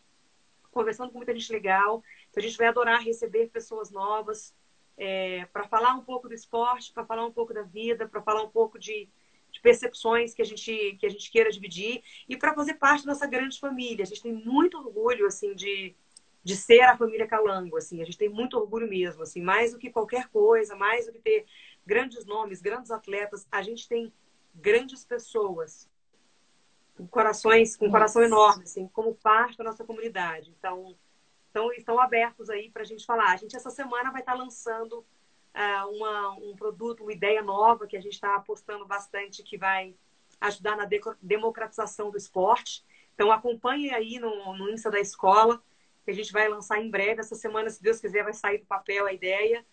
conversando com muita gente legal. Então, a gente vai adorar receber pessoas novas para falar um pouco do esporte, para falar um pouco da vida, para falar um pouco de percepções que a gente queira dividir e para fazer parte dessa grande família. A gente tem muito orgulho, assim, de ser a família Calango, assim. A gente tem muito orgulho mesmo, assim, mais do que qualquer coisa, mais do que ter grandes nomes, grandes atletas, a gente tem grandes pessoas com coração enorme, assim, como parte da nossa comunidade. Então estão abertos aí para a gente falar. A gente essa semana vai estar lançando um produto, uma ideia nova que a gente está apostando bastante, que vai ajudar na democratização do esporte. Então acompanhe aí no Insta da escola, que a gente vai lançar em breve. Essa semana, se Deus quiser, vai sair do papel a ideia.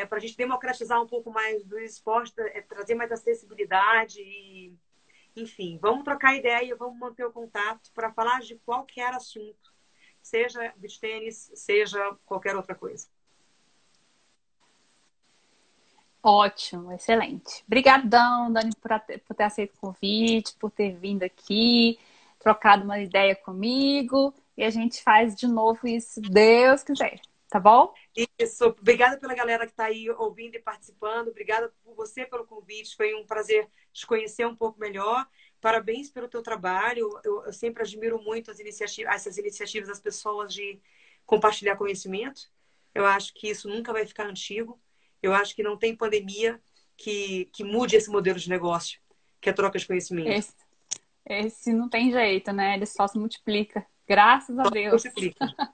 Para a gente democratizar um pouco mais do esporte, trazer mais acessibilidade e, enfim, vamos trocar ideia, vamos manter o contato para falar de qualquer assunto, seja beach tênis, seja qualquer outra coisa.
Ótimo, excelente. Obrigadão, Dani, por ter aceito o convite, por ter vindo aqui, trocado uma ideia comigo. E a gente faz de novo isso, se Deus quiser. Tá bom?
Isso. Obrigada pela galera que está aí ouvindo e participando. Obrigada por você pelo convite. Foi um prazer te conhecer um pouco melhor. Parabéns pelo teu trabalho. Eu sempre admiro muito essas iniciativas das pessoas de compartilhar conhecimento. Eu acho que isso nunca vai ficar antigo. Eu acho que não tem pandemia que mude esse modelo de negócio, que é a troca de conhecimento.
Esse não tem jeito, né? Ele só se multiplica. Graças a
Só
Deus.
multiplica.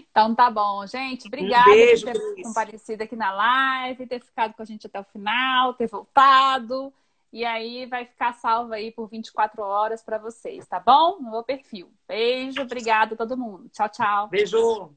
Então tá bom, gente.
Um
Obrigada por
beijo,
ter
Cris.
comparecido aqui na live, ter ficado com a gente até o final, ter voltado. E aí vai ficar salvo aí por 24 horas para vocês, tá bom? No meu perfil. Beijo, obrigada a todo mundo. Tchau, tchau.
Beijo.